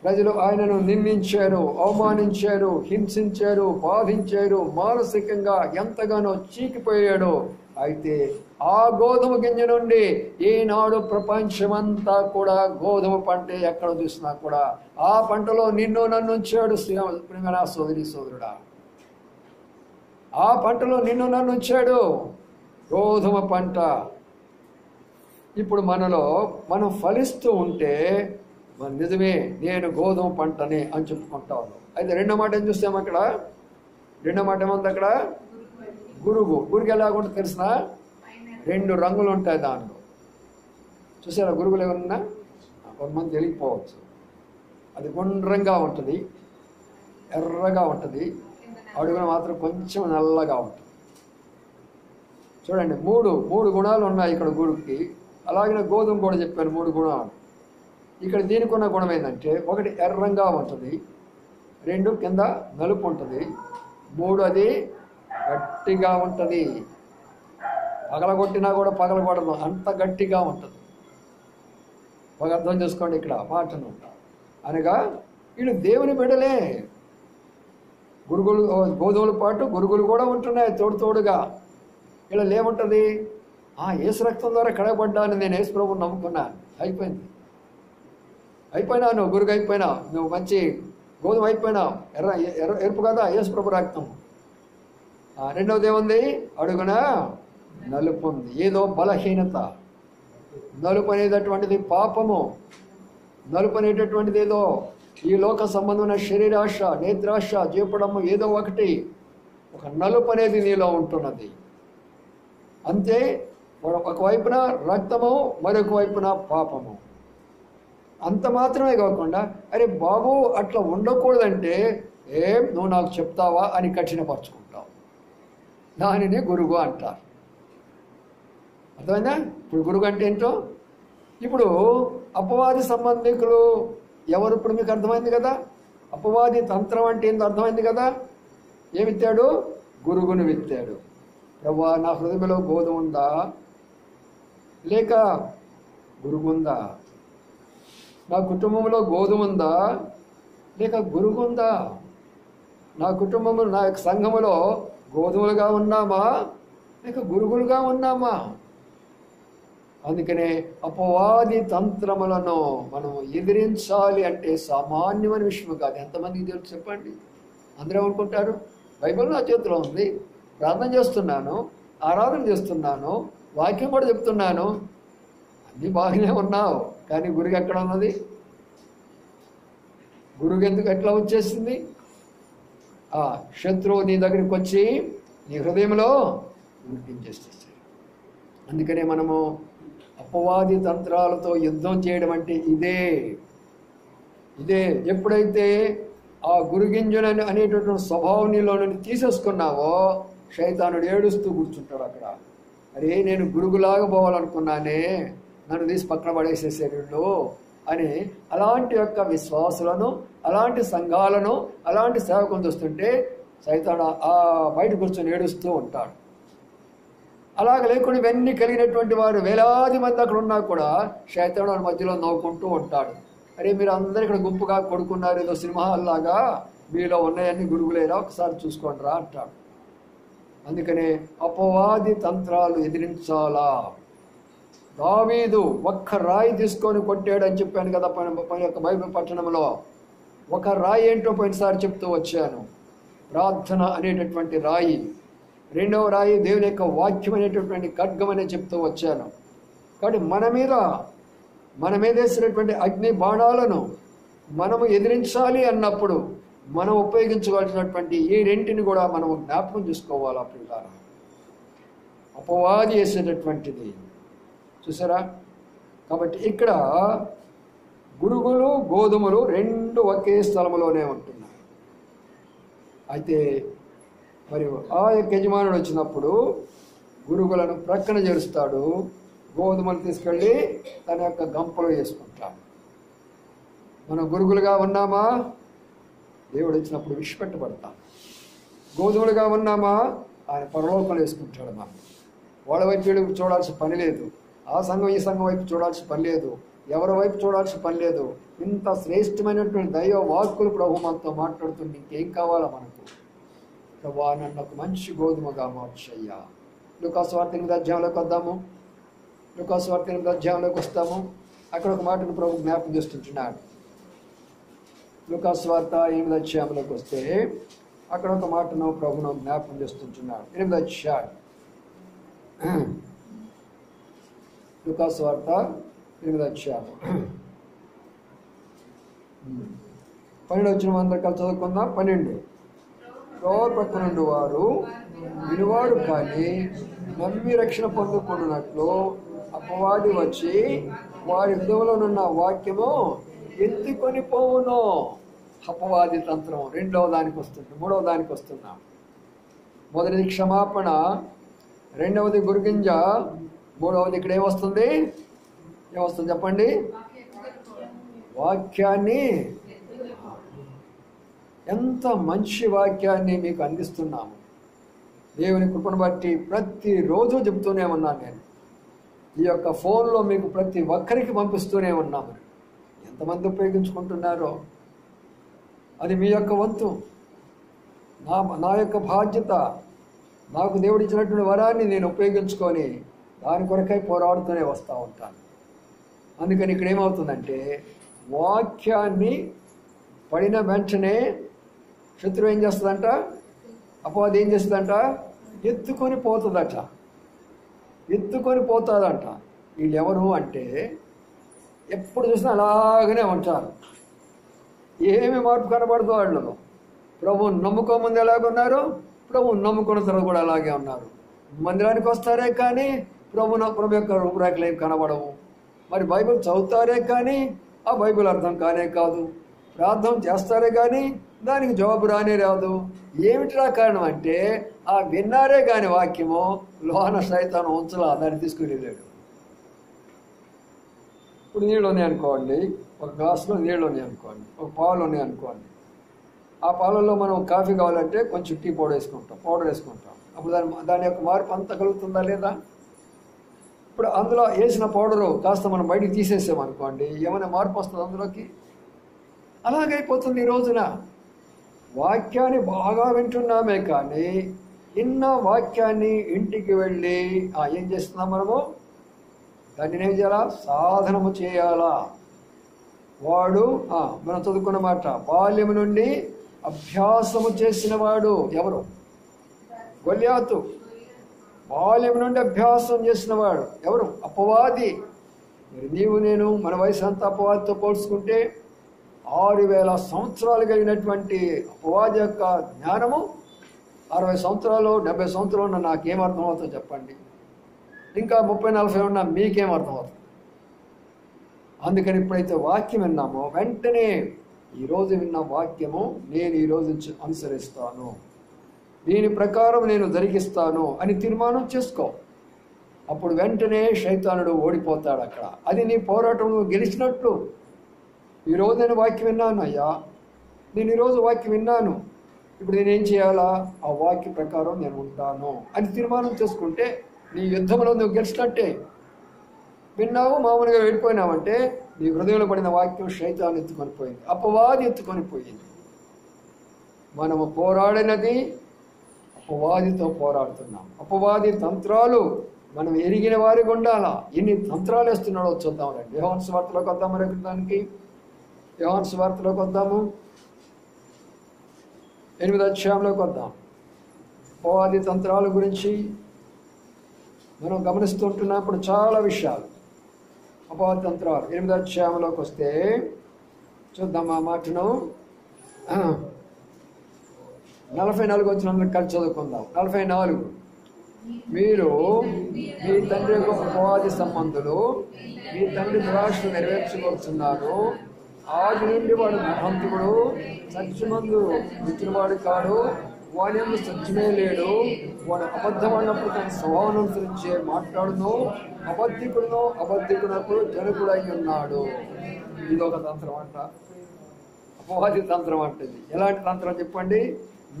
ప్రజలు ఆయనను నిందించారు, అవమానించారు, హింసించారు, బాధించారు. మానసికంగా ఎంతగానో చీకిపోయాడు. అయితే ఆ గోధుమ గింజ నుండి ఈనాడు ప్రపంచమంతా కూడా గోధుమ పంట ఎక్కడ చూసినా కూడా ఆ పంటలో నిన్ను నన్ను ఉంచాడు. ప్రియమైన సోదరి సోదరుడా, ఆ పంటలో నిన్ను నన్ను ఉంచాడు. గోధుమ పంట. ఇప్పుడు మనం ఫలిస్తూ ఉంటే మన నిజమే, నేను గోధుమ పంటని అని చెప్పుకుంటాను. అయితే రెండో మాట ఏం చూస్తాం అక్కడ? రెండో మాట ఏముంది అక్కడ? గురుగు ఎలాగుంటుంది తెలిసిన? 2 రంగులు ఉంటాయి దానిలో. చూసారా గురుగులు ఏమన్నా? కొంతమంది తెలియకపోవచ్చు. అది గుండ్రంగా ఉంటుంది, ఎర్రగా ఉంటుంది, అడుగున మాత్రం కొంచెం నల్లగా ఉంటుంది. చూడండి, మూడు గుణాలు ఉన్నాయి ఇక్కడ గురువుకి. అలాగే గోధుమ కూడా చెప్పాను 3 గుణాలు. ఇక్కడ దీనికి ఉన్న గుణం ఏంటంటే, 1 ఎర్రంగా ఉంటుంది, 2 కింద నలుపు ఉంటుంది, 3 అది గట్టిగా ఉంటుంది. పగలగొట్టినా కూడా పగలగొడదు, అంత గట్టిగా ఉంటుంది. ఒక అర్థం చేసుకోండి ఇక్కడ మాటను. అనగా వీళ్ళు దేవుని బిడ్డలే. గోధుమల పాటు గురుగులు కూడా ఉంటున్నాయి తోడుగా. ఇలా ఏముంటుంది? యేసు రక్తం ద్వారా కడగబడ్డాను, నేను యేసు ప్రభువుని నమ్ముకున్నా, అయిపోయినావు, గురుగు అయిపోయినావు, నువ్వు మంచి గోధుమ అయిపోయినావు, ఎరుపు కదా యేసు ప్రభు రక్తం. రెండవది ఏముంది? అడుగున నలుపు ఉంది, ఏదో బలహీనత. నలుపు అనేటటువంటిది పాపము. నలుపు అనేటటువంటిది ఏదో ఈ లోక సంబంధమైన శరీరాశ, నేత్రాశ, జీపడము, ఏదో ఒక నలుపు అనేది నీలో ఉంటున్నది. అంతే. ఒకవైపున రక్తము, మరొక వైపున పాపము. అంత మాత్రమే కాకుండా, అరే బాబు అట్లా ఉండకూడదంటే నువ్వు నాకు చెప్తావా అని కఠినపరుచుకుంటావు. దానినే గురువు అంటారు. అర్థమైందా? ఇప్పుడు గురువు అంటే ఏంటో. ఇప్పుడు అపవాది సంబంధికులు ఎవరు? ఇప్పుడు మీకు అర్థమైంది కదా. అపవాది తంత్రం అంటే ఏంటో అర్థమైంది కదా. ఏమిత్తాడు? గురుగును విత్తాడు. ప్రభువా, నా హృదయంలో గోధుమ ఉందా, లేక గురుగుందా? నా కుటుంబంలో గోధుమ ఉందా, లేక గురుగుందా? నా కుటుంబంలో, నా యొక్క సంఘములో గోధుమలుగా ఉన్నామా, లేక గురుగులుగా ఉన్నామా? అందుకనే అపవాది తంత్రములను మనం ఎదిరించాలి అంటే సామాన్యమైన విషయం కాదు. ఎంతమందికి తెలుసు చెప్పండి? అందరూ అనుకుంటారు, బైబిల్ నా చేతిలో ఉంది, ప్రార్థన చేస్తున్నాను, ఆరాధన చేస్తున్నాను, వాక్యం కూడా చెప్తున్నాను, అన్నీ బాగానే ఉన్నావు, కానీ గురుగు ఎక్కడ ఉన్నది? గురుగు ఎందుకు ఎట్లా వచ్చేసింది? శత్రువు నీ దగ్గరికి వచ్చి నీ హృదయంలో ఉడికించేసేసాడు. అందుకనే మనము అపవాది తంత్రాలతో యుద్ధం చేయడం అంటే ఇదే. ఎప్పుడైతే ఆ గురుగింజన అనేటటువంటి స్వభావం నీలో నుండి తీసేసుకున్నావో, శైతానుడు ఏడుస్తూ కూర్చుంటాడు అక్కడ. అరే, నేను గురుగులాగా పోవాలనుకున్నానే, నన్ను తీసి పక్కన పడేసేసేళ్ళు అని అలాంటి యొక్క విశ్వాసులను, అలాంటి సంఘాలను, అలాంటి సేవకులను చూస్తుంటే సైతాను బయట కూర్చొని ఏడుస్తూ ఉంటాడు. అలాగ లేకుండా ఇవన్నీ కలిగినటువంటి వారు వేలాది మంది అక్కడ ఉన్నా కూడా శైతాను మధ్యలో నవ్వుకుంటూ ఉంటాడు. అరే, మీరు అందరు ఇక్కడ గుంపుగా కొడుకున్నారు, ఏదో సినిమా హాల్లాగా, మీలో ఉన్నాయన్నీ గురుగులేరా, ఒకసారి చూసుకోండి రా అంటాడు. అందుకనే అపవాది తంత్రాలు ఎదిరించాలా. దావీదు ఒక్క రాయి తీసుకొని కొట్టాడు అని చెప్పాను కదా పైన యొక్క బైబిల్ పట్టణంలో. ఒక రాయి ఏంటో పోయినసారి చెప్తూ వచ్చాను. ప్రార్థన అనేటటువంటి రాయి. రెండవ రాయి దేవుని యొక్క వాక్యం అనేటటువంటి ఖడ్గం అనే చెప్తూ వచ్చాను. కాబట్టి మన మీద వేసినటువంటి అగ్ని బాణాలను మనము ఎదిరించాలి అన్నప్పుడు మనం ఉపయోగించవలసినటువంటి ఈ రెంటిని కూడా మనము జ్ఞాపకం చేసుకోవాలి. అప్పుడు అపవాది వేసేటటువంటిది చూసారా. కాబట్టి ఇక్కడ గురుగులు గోధుమలు రెండు ఒకే స్థలంలోనే ఉంటున్నాయి. అయితే మరి ఆ యొక్క యజమానుడు వచ్చినప్పుడు గురుగులను ప్రక్కన చేరుస్తాడు, గోధుమలు తీసుకెళ్ళి తన యొక్క గంపలో వేసుకుంటాడు. మనం గురుగులుగా ఉన్నామా? దేవుడు వచ్చినప్పుడు విడిచిపెట్టబడతాం. గోధుమలుగా ఉన్నామా? ఆయన పరలోకంలో వేసుకుంటాడు. మనం వాళ్ళ వైపు చూడాల్సిన పని లేదు, ఆ సంఘం ఈ సంఘం వైపు చూడాల్సిన పని లేదు, ఎవరి వైపు చూడాల్సిన పని లేదు. ఇంత శ్రేష్టమైనటువంటి దైవ వాక్కులు ప్రభు మనతో మాట్లాడుతుంది. ఇంకేం కావాలా మనకు? ప్రభా నన్ను ఒక మంచి గోధుమగా మార్చయ్యా. లూకాసు వార్త 8వ అధ్యాయంలోకి వద్దాము. లూకాసు వార్త 8వ అధ్యాయంలోకి వస్తాము. అక్కడ ఒక మాటను ప్రభు జ్ఞాపకం చేస్తుంటున్నాడు. లూకాసు వార్త 8వ అధ్యాయంలోకి వస్తే అక్కడ ఒక మాటను ప్రభును జ్ఞాపకం చేస్తుంటున్నాడు. 8వ అధ్యాయం లూకాసు వార్త 8వ అధ్యాయం 12 వచ్చిన అందరు కలిసి చదువుకుందాం. 12 ప్రక్క నుండి వారు వినివారు కానీ నమ్మి రక్షణ పొందుకున్నట్లు అపవాది వచ్చి వారి హృదయంలోనున్న వాక్యము ఎత్తుకొని పోవును. అపవాది తంత్రం రెండవ దానికి వస్తుంది, మూడవ దానికి వస్తున్నాం. మొదటిది క్షమాపణ, రెండవది గురుగింజ, మూడవది ఇక్కడ ఏమొస్తుంది? చెప్పండి. వాక్యాన్ని, ఎంత మంచి వాక్యాన్ని మీకు అందిస్తున్నాము. దేవుని కృపను బట్టి ప్రతిరోజు చెప్తూనే ఉన్నాను. నేను ఈ యొక్క ఫోన్లో మీకు ప్రతి ఒక్కరికి పంపిస్తూనే ఉన్నాము. ఎంతమంది ఉపయోగించుకుంటున్నారో అది మీ యొక్క వంతు. నా యొక్క బాధ్యత, నాకు దేవుడు ఇచ్చినటువంటి వరాన్ని నేను ఉపయోగించుకొని దాని కొరకై పోరాడుతూనే వస్తూ ఉంటాను. అందుకని ఇక్కడ ఏమవుతుందంటే, వాక్యాన్ని పడిన వెంటనే శత్రువు ఏం చేస్తుందంట? అపవాది ఏం చేస్తుందంట? ఎత్తుకొని పోతుందట. వీళ్ళు ఎవరు అంటే ఎప్పుడు చూసినా అలాగనే ఉంటారు. ఏమి మార్పు కనబడదు వాళ్ళలో. ప్రభువుని నమ్ముకోముందు ఎలాగున్నారు, ప్రభువుని నమ్ముకున్న తర్వాత కూడా అలాగే ఉన్నారు. మందిరానికి వస్తారే కానీ ప్రభు యొక్క రూపురేఖలు ఏమి కనబడవు. మరి బైబిల్ చదువుతారే కానీ ఆ బైబిల్ అర్థం కానే కాదు. ప్రార్థన చేస్తారే కానీ దానికి జవాబు రానే రాదు. ఏమిటిరా కారణం అంటే, ఆ విన్నారే కానీ వాక్యము లోన సైతాను ఉంచలా, దాన్ని తీసుకుని వెళ్ళాడు. ఇప్పుడు నీళ్ళు ఉన్నాయి అనుకోండి, ఒక గ్లాసులో నీళ్ళు ఉన్నాయి అనుకోండి, ఒక పాలు ఉన్నాయి అనుకోండి. ఆ పాలల్లో మనం కాఫీ కావాలంటే కొంచెం టీ పౌడర్ వేసుకుంటాం. అప్పుడు దాని యొక్క మార్పు అంతా కలుగుతుందా లేదా? ఇప్పుడు అందులో వేసిన పౌడరు కాస్త మనం బయటికి తీసేసామనుకోండి, ఏమైనా మార్పు వస్తుంది అందులోకి? అలాగైపోతుంది ఈ రోజున. వాక్యాన్ని బాగా వింటున్నామే కానీ ఇన్న వాక్యాన్ని ఇంటికి వెళ్ళి ఏం చేస్తున్నాం మనము? దాన్ని ఏం చేయాలా? సాధనము చేయాలా. వాడు మనం చదువుకున్న మాట, బాల్యము నుండి అభ్యాసము చేసిన వాడు ఎవరు? గొల్యాతు. బాల్యం నుండి అభ్యాసం చేసిన వాడు ఎవరు? అపవాది. మరి నీవు నేను మన వయసు అంతా అపవాదితో పోల్చుకుంటే 6000 సంవత్సరాలు కలిగినటువంటి అపవాది యొక్క జ్ఞానము 60 సంవత్సరాలు 70 సంవత్సరాలు ఉన్న నాకేమర్థం అవుతుందో చెప్పండి. ఇంకా 30-40 ఉన్నా మీకేమర్థమవుతుంది? అందుకని ఇప్పుడైతే వాక్యం విన్నామో వెంటనే ఈరోజు విన్న వాక్యము నేను ఈరోజు అనుసరిస్తాను, దీని ప్రకారం నేను జరిగిస్తాను అని తీర్మానం చేసుకో. అప్పుడు వెంటనే శైతానుడు ఓడిపోతాడు అక్కడ. అది నీ పోరాటం గెలిచినట్లు. ఈరోజు నేను వాక్యం విన్నాను, అయ్యా నేను ఈరోజు వాక్యం విన్నాను, ఇప్పుడు నేనేం చేయాలా? ఆ వాక్య ప్రకారం నేను ఉంటాను అని తీర్మానం చేసుకుంటే నీ యుద్ధంలో నువ్వు గెలిచినట్టే. విన్నావు, మామూలుగా వెళ్ళిపోయినావంటే నీ హృదయంలో పడిన వాక్యం శైతాన్ని ఎత్తుకొని పోయింది, అపవాది ఎత్తుకొని పోయింది. మనము పోరాడినది అపవాదితో పోరాడుతున్నాం. అపవాది తంత్రాలు మనం ఎరిగిన వారికి ఉండాలా. ఎన్ని తంత్రాలు వేస్తున్నాడో చూద్దాం రండి. యోహాను సువార్తలోకి వద్దాం. మరొక దానికి యోహాను సువార్తలోకి వద్దాము. 8వ అధ్యాయంలోకి వద్దాం. అపవాది తంత్రాల గురించి మనం గమనిస్తుంటున్నప్పుడు చాలా విషయాలు. అపవాది తంత్రాలు 8వ అధ్యాయంలోకి వస్తే చూద్దాం ఆ మాటను. 44 వచ్చిన కలిసి చదువుకుందాం. 44 మీరు మీ తండ్రి యొక్క అపవాది సంబంధులు, మీ తండ్రి దురాశలు నెరవేర్చబడుతున్నారు. ఆది నుండి వాడు నరహంతకుడు, సత్యమందు మిత్రువాడు కాడు, వాని యందు సత్యమే లేడు. వాడు అబద్ధం అన్నప్పుడు తన స్వభావం అనుసరించే మాట్లాడును, అబద్ధికునకు జనకుడై ఉన్నాడు. ఇదొక తంత్రం అంట, అపవాది తంత్రం అంటది. ఎలాంటి తంత్రం చెప్పండి?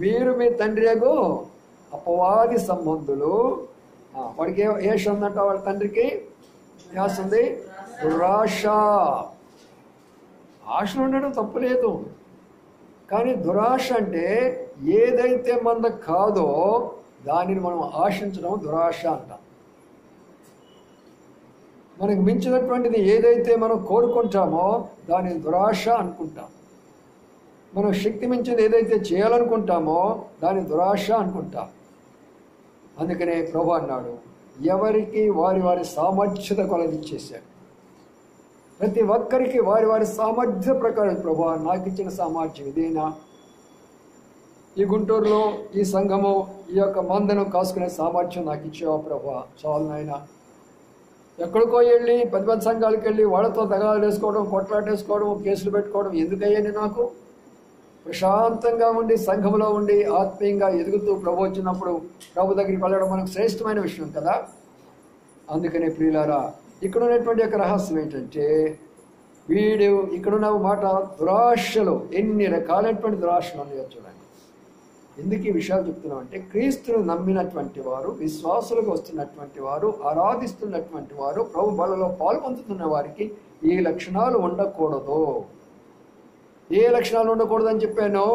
మీరు మీ తండ్రి యొక్క అపవాది సంబంధులు. వాడికి ఏష ఉందంట, వాడి తండ్రికి ఏస్తుంది దురాశ. ఆశలు ఉండడం తప్పులేదు, కానీ దురాశ అంటే ఏదైతే మన కాదో దానిని మనం ఆశించడం దురాశ అంటాం. మనకు మించినటువంటిది ఏదైతే మనం కోరుకుంటామో దానిని దురాశ అనుకుంటాం. మనం శక్తి మించింది ఏదైతే చేయాలనుకుంటామో దాన్ని దురాశ అనుకుంటాం. అందుకనే ప్రభు అన్నాడు, ఎవరికి వారి వారి సామర్థ్యత కొలదిచ్చేశాడు. ప్రతి ఒక్కరికి వారి వారి సామర్థ్య ప్రకారం, ప్రభు నాకు ఇచ్చిన సామర్థ్యం ఇదేనా, ఈ గుంటూరులో ఈ సంఘము ఈ యొక్క మందను కాసుకునే సామర్థ్యం నాకు ఇచ్చావా ప్రభు, చాలు నాయన. ఎక్కడికో వెళ్ళి పెద్ద పెద్ద సంఘాలకు వెళ్ళి వాళ్ళతో దగాలు వేసుకోవడం, కొట్లాటేసుకోవడం, కేసులు పెట్టుకోవడం ఎందుకయ్యాని? నాకు ప్రశాంతంగా ఉండి సంఘంలో ఉండి ఆత్మీయంగా ఎదుగుతూ ప్రభు వచ్చినప్పుడు ప్రభు దగ్గరికి వెళ్ళడం మనకు శ్రేష్టమైన విషయం కదా. అందుకనే ప్రియులారా, ఇక్కడ ఉన్నటువంటి యొక్క రహస్యం ఏంటంటే, వీడు ఇక్కడున్న మాట దురాశలు, ఎన్ని రకాలైనటువంటి దురాశలు ఉన్నాయో చూడండి. ఎందుకు ఈ విషయాలు చెప్తున్నామంటే, క్రీస్తును నమ్మినటువంటి వారు, విశ్వాసులకు వస్తున్నటువంటి వారు, ఆరాధిస్తున్నటువంటి వారు, ప్రభు బలలో పాల్పొందుతున్న వారికి ఈ లక్షణాలు ఉండకూడదు. ఏ లక్షణాలు ఉండకూడదని చెప్పానో,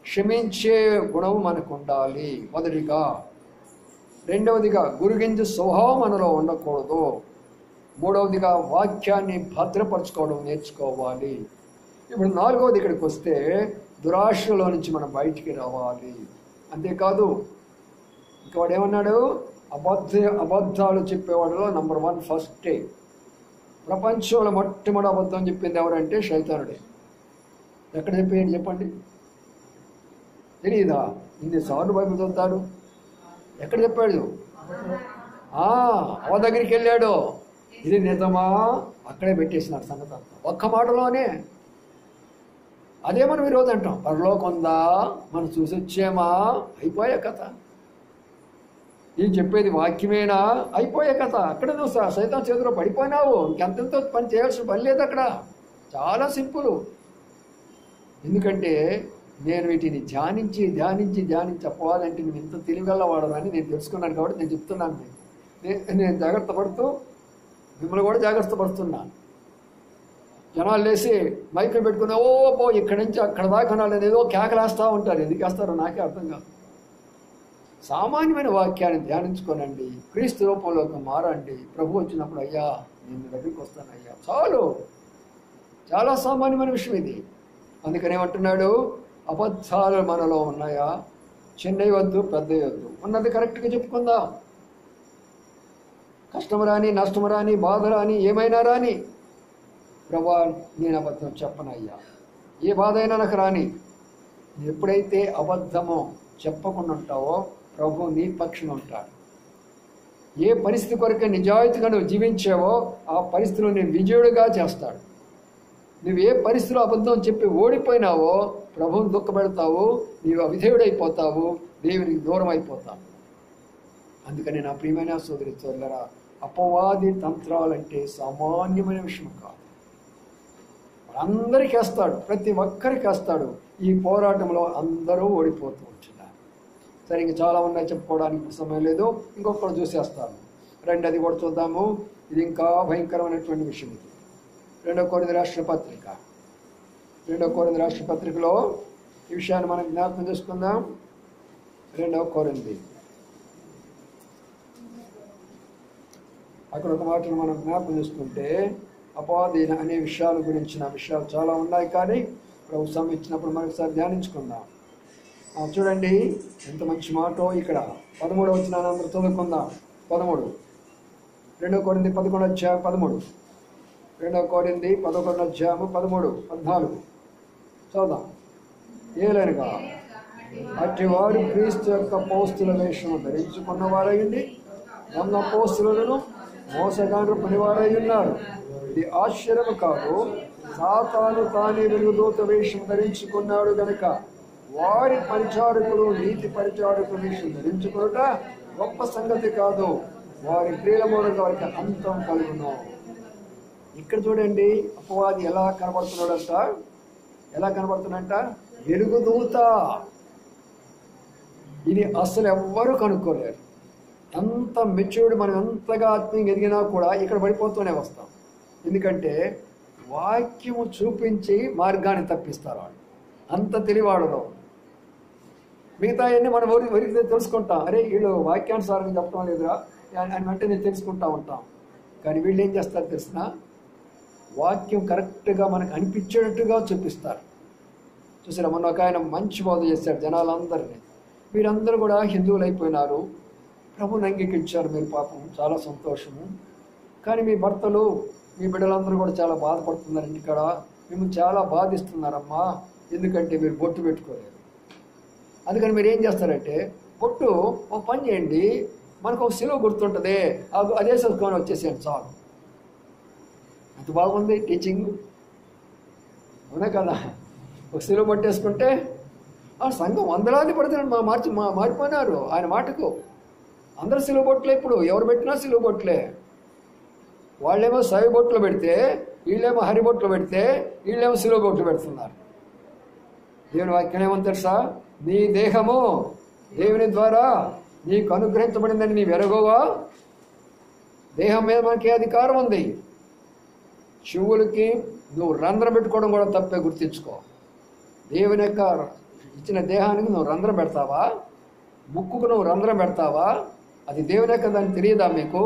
క్షమించే గుణం మనకు ఉండాలి మొదటిగా. రెండవదిగా గురుగింజ స్వభావం మనలో ఉండకూడదు. మూడవదిగా వాక్యాన్ని భద్రపరచుకోవడం నేర్చుకోవాలి. ఇప్పుడు నాలుగవది ఇక్కడికి వస్తే దురాశలో నుంచి మనం బయటికి రావాలి. అంతేకాదు ఇంకా వాడు ఏమన్నాడు, అబద్ధాలు చెప్పేవాడిలో నంబర్ 1 ఫస్టే. ప్రపంచంలో మొట్టమొదటి అబద్ధం చెప్పింది ఎవరంటే శైతానుడే. ఎక్కడ చెప్పేయండి చెప్పండి, తెలియదా? ఇన్నిసార్లు బైబిల్ చదువుతాడు, ఎక్కడ చెప్పాడు? అవ దగ్గరికి వెళ్ళాడు, ఇది నిజమా, అక్కడే పెట్టేసినాడు సంగతి అంతా ఒక్క మాటలోనే. అదే మనం ఈరోజు అంటాం, పరలోకం ఉందా, మనం చూసి వచ్చామా, అయిపోయే కథ. ఇది చెప్పేది వాక్యమేనా, అయిపోయే కథ. అక్కడ నువ్వు సైతాన్ చేతిలో పడిపోయినావు, ఇంకెంతెంతో పని చేయాల్సిన పని లేదు అక్కడ. చాలా సింపుల్. ఎందుకంటే నేను వీటిని ధ్యానించి అపవాదంటే నేను ఇంత తెలివిగలవాడని నేను తెలుసుకున్నాను కాబట్టి నేను చెప్తున్నాను. నేను జాగ్రత్త పడుతూ మిమ్మల్ని కూడా జాగ్రత్త పడుతున్నాను. జనాలు లేసి మైకులు పెట్టుకుని పో ఇక్కడి నుంచి అక్కడ దాకా ఏదో కేకలేస్తూ ఉంటారు. ఎందుకు వేస్తారో నాకే అర్థం కాదు. సామాన్యమైన వాక్యాన్ని ధ్యానించుకోనండి, క్రీస్తు రూపంలోకి మారండి. ప్రభు వచ్చినప్పుడు అయ్యా నేను దగ్గరికి వస్తాను అయ్యా, చాలు. చాలా సామాన్యమైన విషయం ఇది. అందుకనేమంటున్నాడు, అబద్ధాలు మనలో ఉన్నాయా, చిన్నవి వద్దు పెద్దవి వద్దు, ఉన్నది కరెక్ట్గా చెప్పుకుందాం. కష్టం రాని, నష్టం రాని, బాధ రాని, ఏమైనా రాని, ప్రభా నేను అబద్ధం చెప్పనయ్యా, ఏ బాధ అయినా నాకు రాని. ఎప్పుడైతే అబద్ధమో చెప్పకుండా ఉంటావో ప్రభు నీ పక్షం ఉంటాడు. ఏ పరిస్థితి కొరకే నిజాయితీగా నువ్వు జీవించావో ఆ పరిస్థితిలో నేను విజయుడిగా చేస్తాడు. నువ్వు ఏ పరిస్థితిలో అబద్ధం చెప్పి ఓడిపోయినావో ప్రభువుని దుఃఖపెడతావు, నీవు అవిధేయుడైపోతావు, దేవునికి దూరం అయిపోతావు. అందుకని నా ప్రియమైన సోదరి సోదరులారా, అపవాది తంత్రాలంటే సామాన్యమైన విషయం కాదు. అందరికీ వేస్తాడు, ప్రతి ఒక్కరికి వేస్తాడు. ఈ పోరాటంలో అందరూ ఓడిపోతూ ఉంటున్నారు. సరే, ఇంక చాలా ఉన్నాయి చెప్పుకోవడానికి సమయం లేదు, ఇంకొకరు చూసేస్తాను. అది కూడా చూద్దాము. ఇది ఇంకా భయంకరమైనటువంటి విషయం. ఇది 2 కొరింథీ రాష్ట్ర పత్రిక. 2 కొరింథీ రాష్ట్ర పత్రికలో ఈ విషయాన్ని మనం జ్ఞాపకం చేసుకుందాం. 2 కొరింథీ అక్కడ ఒక మాటను మనం జ్ఞాపకం చేసుకుంటే, అపవాది అనే విషయాల గురించిన విషయాలు చాలా ఉన్నాయి, కానీ ప్రభు సమయం ఇచ్చినప్పుడు మరొకసారి ధ్యానించుకుందాం. చూడండి ఎంత మంచి మాటో. ఇక్కడ 13వ వచనాన్ని అందరూ చదువుకుందాం. 13 2 కొరింథీ 11వ అధ్యాయం 13. 2 కొరింథీ 11వ అధ్యాయం 13, 14 చదువుదాం. ఏలనగా అట్టివారు క్రీస్తు యొక్క పోస్తుల వేషము ధరించుకున్న వారయ్యండి, అపోస్తలులను మోసగాండ్రు పనివారై ఉన్నారు. ఇది ఆశ్చర్యము కాదు, సాతాను తానే వెలుగుదూత వేషం ధరించుకున్నాడు గనుక వారి పరిచారకులు నీతి పరిచారకుల వేషం ధరించుకున్నట గొప్ప సంగతి కాదు, వారి క్రియల మూలంగా వారికి అంతం కలుగును. ఇక్కడ చూడండి, అపవాది ఎలా కనబడుతున్నాడంట, ఎలా కనబడుతున్నాడంట, వెలుగుదూత. ఇది అసలు ఎవ్వరూ కనుక్కోలేరు. ఎంత మెచ్యూర్డ్, మనం ఎంతగా ఆత్మీయంగా ఎదిగినా కూడా ఇక్కడ పడిపోతూనే వస్తాం. ఎందుకంటే వాక్యము చూపించి మార్గాన్ని తప్పిస్తారు వాళ్ళు, అంత తెలివాడలో. మిగతా అన్నీ మనం వరికి తెలుసుకుంటాం, అరే వీళ్ళు వాక్యానుసారంగా చెప్పడం లేదురా అని వెంటనే తెలుసుకుంటా ఉంటాం. కానీ వీళ్ళు ఏం చేస్తారు తెలిసిన, వాక్యం కరెక్ట్గా మనకు అనిపించేటట్టుగా చూపిస్తారు. చూసారా, మొన్న ఒక ఆయన మంచి బోధ చేశాడు జనాలందరినీ. మీరందరూ కూడా హిందువులు అయిపోయినారు, ప్రభుని అంగీకరించారు మీరు, పాపం చాలా సంతోషము. కానీ మీ భర్తలు మీ బిడ్డలందరూ కూడా చాలా బాధపడుతున్నారండి, ఇక్కడ మిమ్మల్ని చాలా బాధిస్తున్నారమ్మా, ఎందుకంటే మీరు బొట్టు పెట్టుకోలేరు. అందుకని మీరు ఏం చేస్తారంటే, బొట్టు ఒక పని చేయండి, మనకు ఒక సిలువ గుర్తుంటుంది, అదే చదువుకొని వచ్చేసేయండి చాలు. అంత బాగుంది టీచింగ్, అవునా కదా? ఒక సిలువ పట్టేసుకుంటే ఆ సంఘం వందలాది పడుతున్నాడు, మారిపోయినారు ఆయన మాటకు. అందరు సిలువ బొట్లే, ఇప్పుడు ఎవరు పెట్టినా సిలువ బొట్లే. వాళ్ళేమో సవి బొట్లు పెడితే, వీళ్ళేమో హరి బొట్లు పెడితే, వీళ్ళేమో సిలువ బొట్లు పెడుతున్నారు. దేవుని వాక్యం ఏమని తెలుసా, నీ దేహము దేవుని ద్వారా నీకు అనుగ్రహించబడిందని నీ వెరగోవా? దేహం మీద మనకి అధికారం ఉంది. చెవులకి నువ్వు రంధ్రం పెట్టుకోవడం కూడా తప్పే, గుర్తించుకో. దేవుని యొక్క ఇచ్చిన దేహానికి నువ్వు రంధ్రం పెడతావా? ముక్కుకు నువ్వు రంధ్రం పెడతావా? అది దేవుని యొక్క దాన్ని తెలియదా మీకు?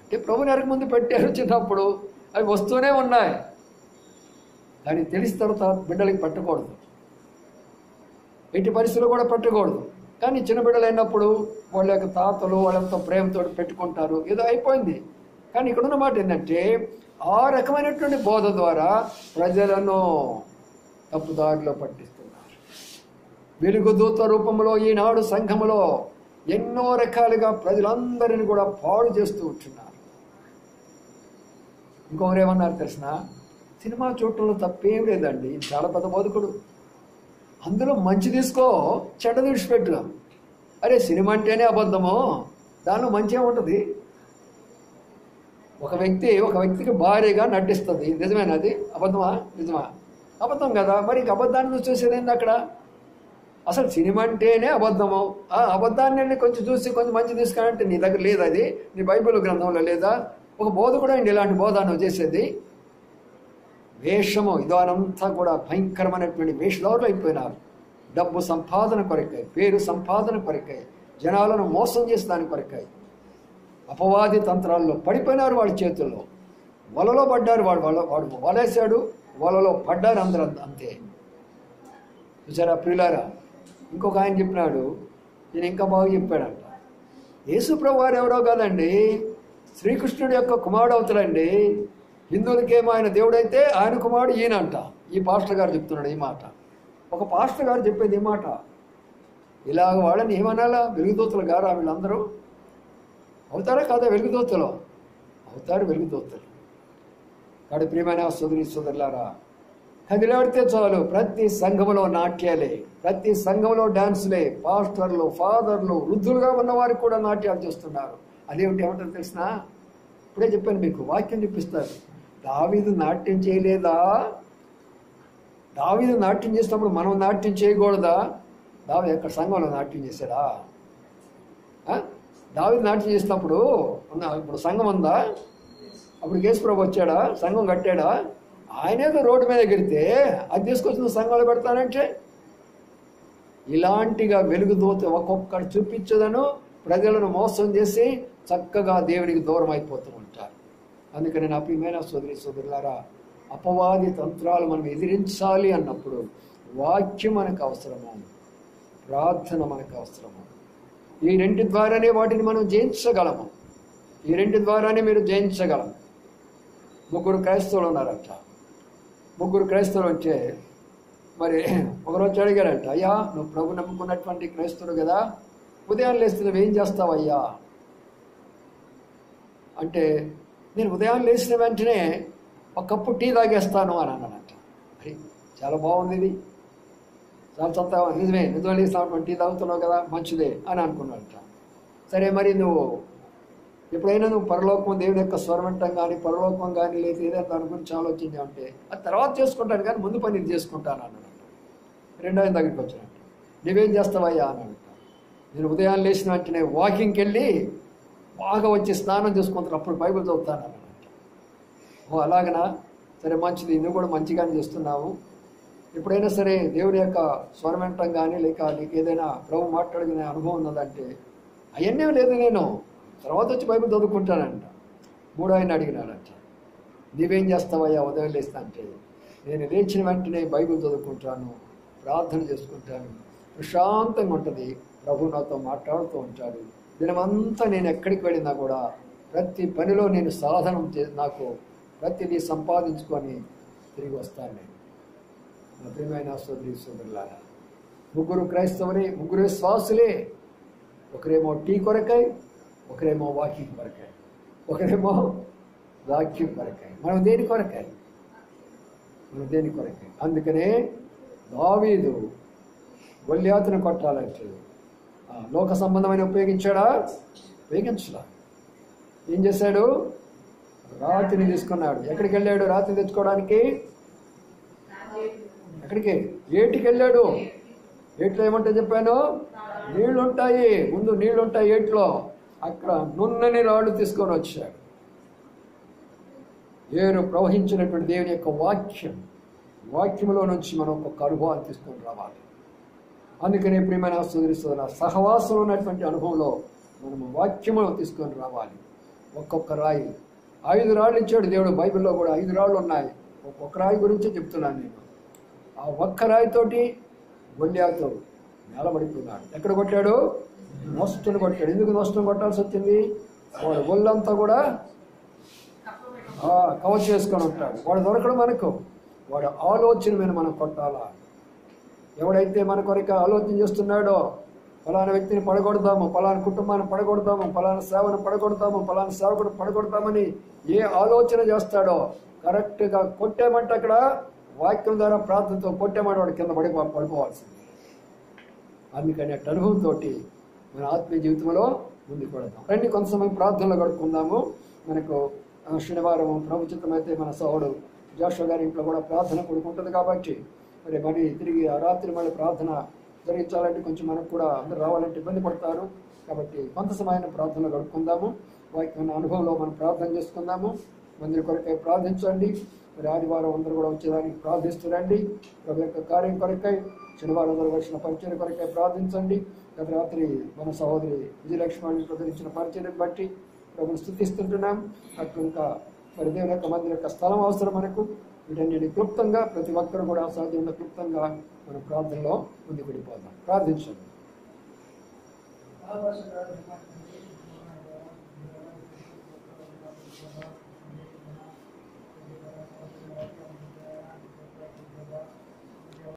అంటే ప్రభుని ఎరక ముందు పెట్టారు చిన్నప్పుడు, అవి వస్తూనే ఉన్నాయి. కానీ తెలిసిన తర్వాత బిడ్డలకి పెట్టకూడదు, ఎట్టి పరిస్థితులు కూడా పెట్టకూడదు. కానీ చిన్న బిడ్డలు అయినప్పుడు వాళ్ళ యొక్క తాతలు వాళ్ళంతా ప్రేమతో పెట్టుకుంటారు, ఏదో అయిపోయింది. కానీ ఇక్కడ ఉన్న మాట ఏంటంటే, ఆ రకమైనటువంటి బోధ ద్వారా ప్రజలను తప్పుదారిలో పట్టిస్తున్నారు. వెలుగుదూత రూపంలో ఈనాడు సంఘములో ఎన్నో రకాలుగా ప్రజలందరినీ కూడా పాడు చేస్తూ ఉంటున్నారు. ఇంకొకరేమన్నారు తెలిసిన, సినిమా చూడటంలో తప్పేం లేదండి, చాలా పెద్ద బోధకుడు, అందులో మంచి తీసుకో, చెడ్డ విడిచిపెట్టుగా. అరే సినిమా అంటేనే అబద్ధము, దానిలో మంచి ఏముంటుంది? ఒక వ్యక్తికి భారీగా నటిస్తుంది, నిజమేనా? అది అబద్ధమా? నిజమా? అబద్ధం కదా. మరి అబద్ధాన్ని చూసేదేంది అక్కడ? అసలు సినిమా అంటేనే అబద్ధము. ఆ అబద్ధాన్ని కొంచెం చూసి కొంచెం మంచి తీసుకురంటే నీ దగ్గర లేదు, అది నీ బైబిల్ గ్రంథంలో లేదా? ఒక బోధ కూడా అండి ఇలాంటి బోధ నువ్వు చేసేది. వేషము ఇదానంతా కూడా భయంకరమైనటువంటి వేషధారులు అయిపోయినారు. డబ్బు సంపాదన కొరకాయి, పేరు సంపాదన కొరకాయి, జనాలను మోసం చేసేదాని కొరకాయి అపవాది తంత్రాల్లో పడిపోయినారు. వాళ్ళ చేతుల్లో వలలో పడ్డారు. వాడు వలేశాడు, వలలో పడ్డారు అందరూ, అంతే. చూసారా ప్రియులారా? ఇంకొక ఆయన చెప్పినాడు, నేను ఇంకా బాగా చెప్పాడంట. యేసు ప్రభు వారు ఎవరో కాదండి, శ్రీకృష్ణుడి యొక్క కుమారుడు అవుతాడండి. హిందువులకేమో ఆయన దేవుడైతే ఆయన కుమారుడు ఈయనంట. ఈ పాస్టర్ గారు చెప్తున్నాడు ఈ మాట. ఒక పాస్టర్ గారు చెప్పేది ఈ మాట. ఇలాగ వాళ్ళని ఏమనాలా? వెలుగుదూతలు గారా వీళ్ళందరూ? అవుతారా కాదా? వెలుగుదూతలు అవుతారు, వెలుగుదూతలు. కాడు ప్రియమైన సోదరి సోదరులారా, కదిలాడితే చాలు ప్రతి సంఘములో నాట్యాలే, ప్రతి సంఘంలో డాన్సులే. పాస్టర్లు, ఫాదర్లు, వృద్ధులుగా ఉన్నవారు కూడా నాట్యాలు చేస్తున్నారు. అదేమిటి ఏమంటారు తెలిసిన? ఇప్పుడే చెప్పాను మీకు, వాక్యం చూపిస్తారు. దావీదు నాట్యం చేయలేదా? దావీదు నాట్యం చేసినప్పుడు మనం నాట్యం చేయకూడదా? దావీదు ఎక్కడ సంఘంలో నాట్యం చేశాడా? దావీదు నాట్యం చేసినప్పుడు ఇప్పుడు సంఘం ఉందా? అప్పుడు యేసుప్రభు వచ్చాడా? సంఘం కట్టాడా? ఆయనేదో రోడ్డు మీద ఎగిరితే అది తీసుకొచ్చిన సంఘంలో పెడతానంటే, ఇలాంటిగా వెలుగుదూత ఒక్కొక్కడు చూపించదను ప్రజలను మోసం చేసి చక్కగా దేవునికి దూరం అయిపోతూ ఉంటారు. అందుకని నా ప్రియమైన సోదరి సోదరులారా, అపవాది తంత్రాలు మనం ఎదిరించాలి అన్నప్పుడు వాక్యం మనకు అవసరము, ప్రార్థన మనకు అవసరము. ఈ రెంటి ద్వారానే వాటిని మనం జయించగలము. ఈ రెంటి ద్వారానే మీరు జయించగలము. 3 క్రైస్తవులు ఉన్నారంట. 3 క్రైస్తవులు అంటే మరి ఒకరోజు అడిగారంట, అయ్యా నువ్వు ప్రభు నమ్ముకున్నటువంటి క్రైస్తవుడు కదా, ఉదయం లేస్తే నువ్వేం చేస్తావయ్యా అంటే నేను ఉదయం లేచిన వెంటనే ఒక కప్పు టీ తాగేస్తాను అని అన్నానంట. మరి చాలా బాగుంది ఇది, చాలా చంత నిజమే, నిజం లేచినప్పుడు టీ తాగుతున్నావు కదా, మంచిదే అని అనుకున్నాడంట. సరే మరి నువ్వు ఎప్పుడైనా నువ్వు పరలోకం దేవుని యొక్క స్వరమంటం కానీ పరలోకం కానీ లేదా ఏదైనా దాని గురించి ఆలోచించా అంటే అది తర్వాత చేసుకుంటాను కానీ ముందు పని ఇది చేసుకుంటాను అన్నాడంట. రెండో ఆయన దగ్గరికి వచ్చానంట. నువ్వేం చేస్తావయ్యా అన్నాడంట. నేను ఉదయం లేచిన వెంటనే వాకింగ్కి వెళ్ళి బాగా వచ్చి స్నానం చేసుకుంటాను, అప్పుడు బైబిల్ చదువుతాను అన్నాడంట. ఓ అలాగనా, సరే మంచిది, నువ్వు కూడా మంచిగానే చేస్తున్నావు. ఎప్పుడైనా సరే దేవుని యొక్క స్వరం వినటం కానీ లేక నీకు ఏదైనా ప్రభు మాట్లాడుకునే అనుభవం ఉన్నదంటే అవన్నీ లేదు, నేను తర్వాత వచ్చి బైబిల్ చదువుకుంటానంట. మూడో ఆయన అడిగినాడంట, నీవేం చేస్తావయ్యా ఉదయం లేస్తా అంటే నేను లేచిన వెంటనే బైబిల్ చదువుకుంటాను, ప్రార్థన చేసుకుంటాను, ప్రశాంతంగా ఉంటుంది, ప్రభు నాతో మాట్లాడుతూ ఉంటాడు. దినమంతా నేను ఎక్కడికి వెళ్ళినా కూడా ప్రతి పనిలో నేను సాధనం నాకు ప్రతిదీ సంపాదించుకొని తిరిగి వస్తాను. నేను నా ప్రియమైన సోదరి సోదరులారా, ముగ్గురు క్రైస్తవులే, ముగ్గురు విశ్వాసులే. ఒకరేమో టీ కొరకై, ఒకరేమో వాకింగ్ కొరకై, ఒకరేమో వాక్యం కొరకై. మనం దేని కొరకై? మనం దేని కొరకై? అందుకనే దావీదు గొల్యాతును కొట్టాలంటే లోక సంబంధమైన ఉపయోగించాడా? ఉపయోగించడా. ఏం చేశాడు? రాతిని తీసుకున్నాడు. ఎక్కడికి వెళ్ళాడు రాతిని తెచ్చుకోవడానికి? ఎక్కడికి? ఏటికి వెళ్ళాడు. ఏట్లో ఏమంటే చెప్పాను, నీళ్లుంటాయి, ముందు నీళ్లుంటాయి ఏట్లో. అక్కడ నున్నని రాళ్ళు తీసుకొని వచ్చాడు. ఏరు ప్రవహించినటువంటి దేవుని యొక్క వాక్యంలో నుంచి మనం ఒక్కొక్క అనుభవాన్ని తీసుకొని రావాలి. అందుకనే ప్రియమైన సోదరుల సహవాసంలో ఉన్నటువంటి అనుభవంలో మనము వాక్యమును తీసుకొని రావాలి. ఒక్కొక్క రాయి 5 రాళ్ళు ఇచ్చాడు దేవుడు. బైబిల్లో కూడా 5 రాళ్ళు ఉన్నాయి. ఒక్కొక్క రాయి గురించి చెప్తున్నాను నేను. ఆ ఒక్క రాయితోటి గొల్యాతు నిలబడిపోయినాడు. ఎక్కడ కొట్టాడు? నొస్తుని కొట్టాడు. ఎందుకు నొస్తుని కొట్టాల్సి వచ్చింది? వాడు ఒళ్ళంతా కూడా కవర్ చేసుకొని ఉంటాడు. వాడు దొరకడు మనకు. వాడు ఆలోచన మీద మనం కొట్టాలా. ఎవడైతే మన కొరకు ఆలోచన చేస్తున్నాడో, ఫలానా వ్యక్తిని పడగొడతాము, ఫలానా కుటుంబాన్ని పడగొడతాము, ఫలానా సేవను పడగొడతాము, ఫలానా సేవకుడు పడగొడతామని ఏ ఆలోచన చేస్తాడో కరెక్ట్గా కొట్టామంటే అక్కడ వాక్యం ద్వారా ప్రార్థనతో కొట్టామంటే వాడు కింద పడిపోవాల్సింది. అందుకని అటు అనుభవంతో మన ఆత్మీయ జీవితంలో ముందుకు పడతాం. రండి కొంత సమయం ప్రార్థనలో గడుపుకుందాము. మనకు శనివారం ప్రభుత్వమైతే మన సోదరుడు జాషువా గారి ఇంట్లో కూడా ప్రార్థన కూడుకుంటుంది కాబట్టి మరి తిరిగి ఆ రాత్రి మళ్ళీ ప్రార్థన జరిగించాలంటే కొంచెం మనకు కూడా అందరూ రావాలంటే ఇబ్బంది పడతారు. కాబట్టి కొంత సమయాన్ని ప్రార్థనలో గడుపుకుందాము. వాక్యం అనుభవంలో మనం ప్రార్థన చేసుకుందాము. మందిర కొరకై ప్రార్థించండి. మరి ఆదివారం అందరూ కూడా వచ్చేదానికి ప్రార్థిస్తురండి. ప్రభు యొక్క కార్యం కొరకై శనివారం అందరూ వచ్చిన పరిచయం కొరకై ప్రార్థించండి. గత రాత్రి మన సహోదరి విజయలక్ష్మి ప్రదర్శించిన పరిచయం బట్టి ప్రభుని స్తుతిస్తుంటున్నాం. అట్లు ఇంకా మరి దేవుని యొక్క మందిర యొక్క స్థలం అవసరం మనకు. వీటన్నిటి క్లుప్తంగా ప్రతి ఒక్కరు కూడా సాధ్యంగా క్లుప్తంగా మన ప్రార్థనలో ముందుకు వెళ్ళిపోతాం. ప్రార్థించండి.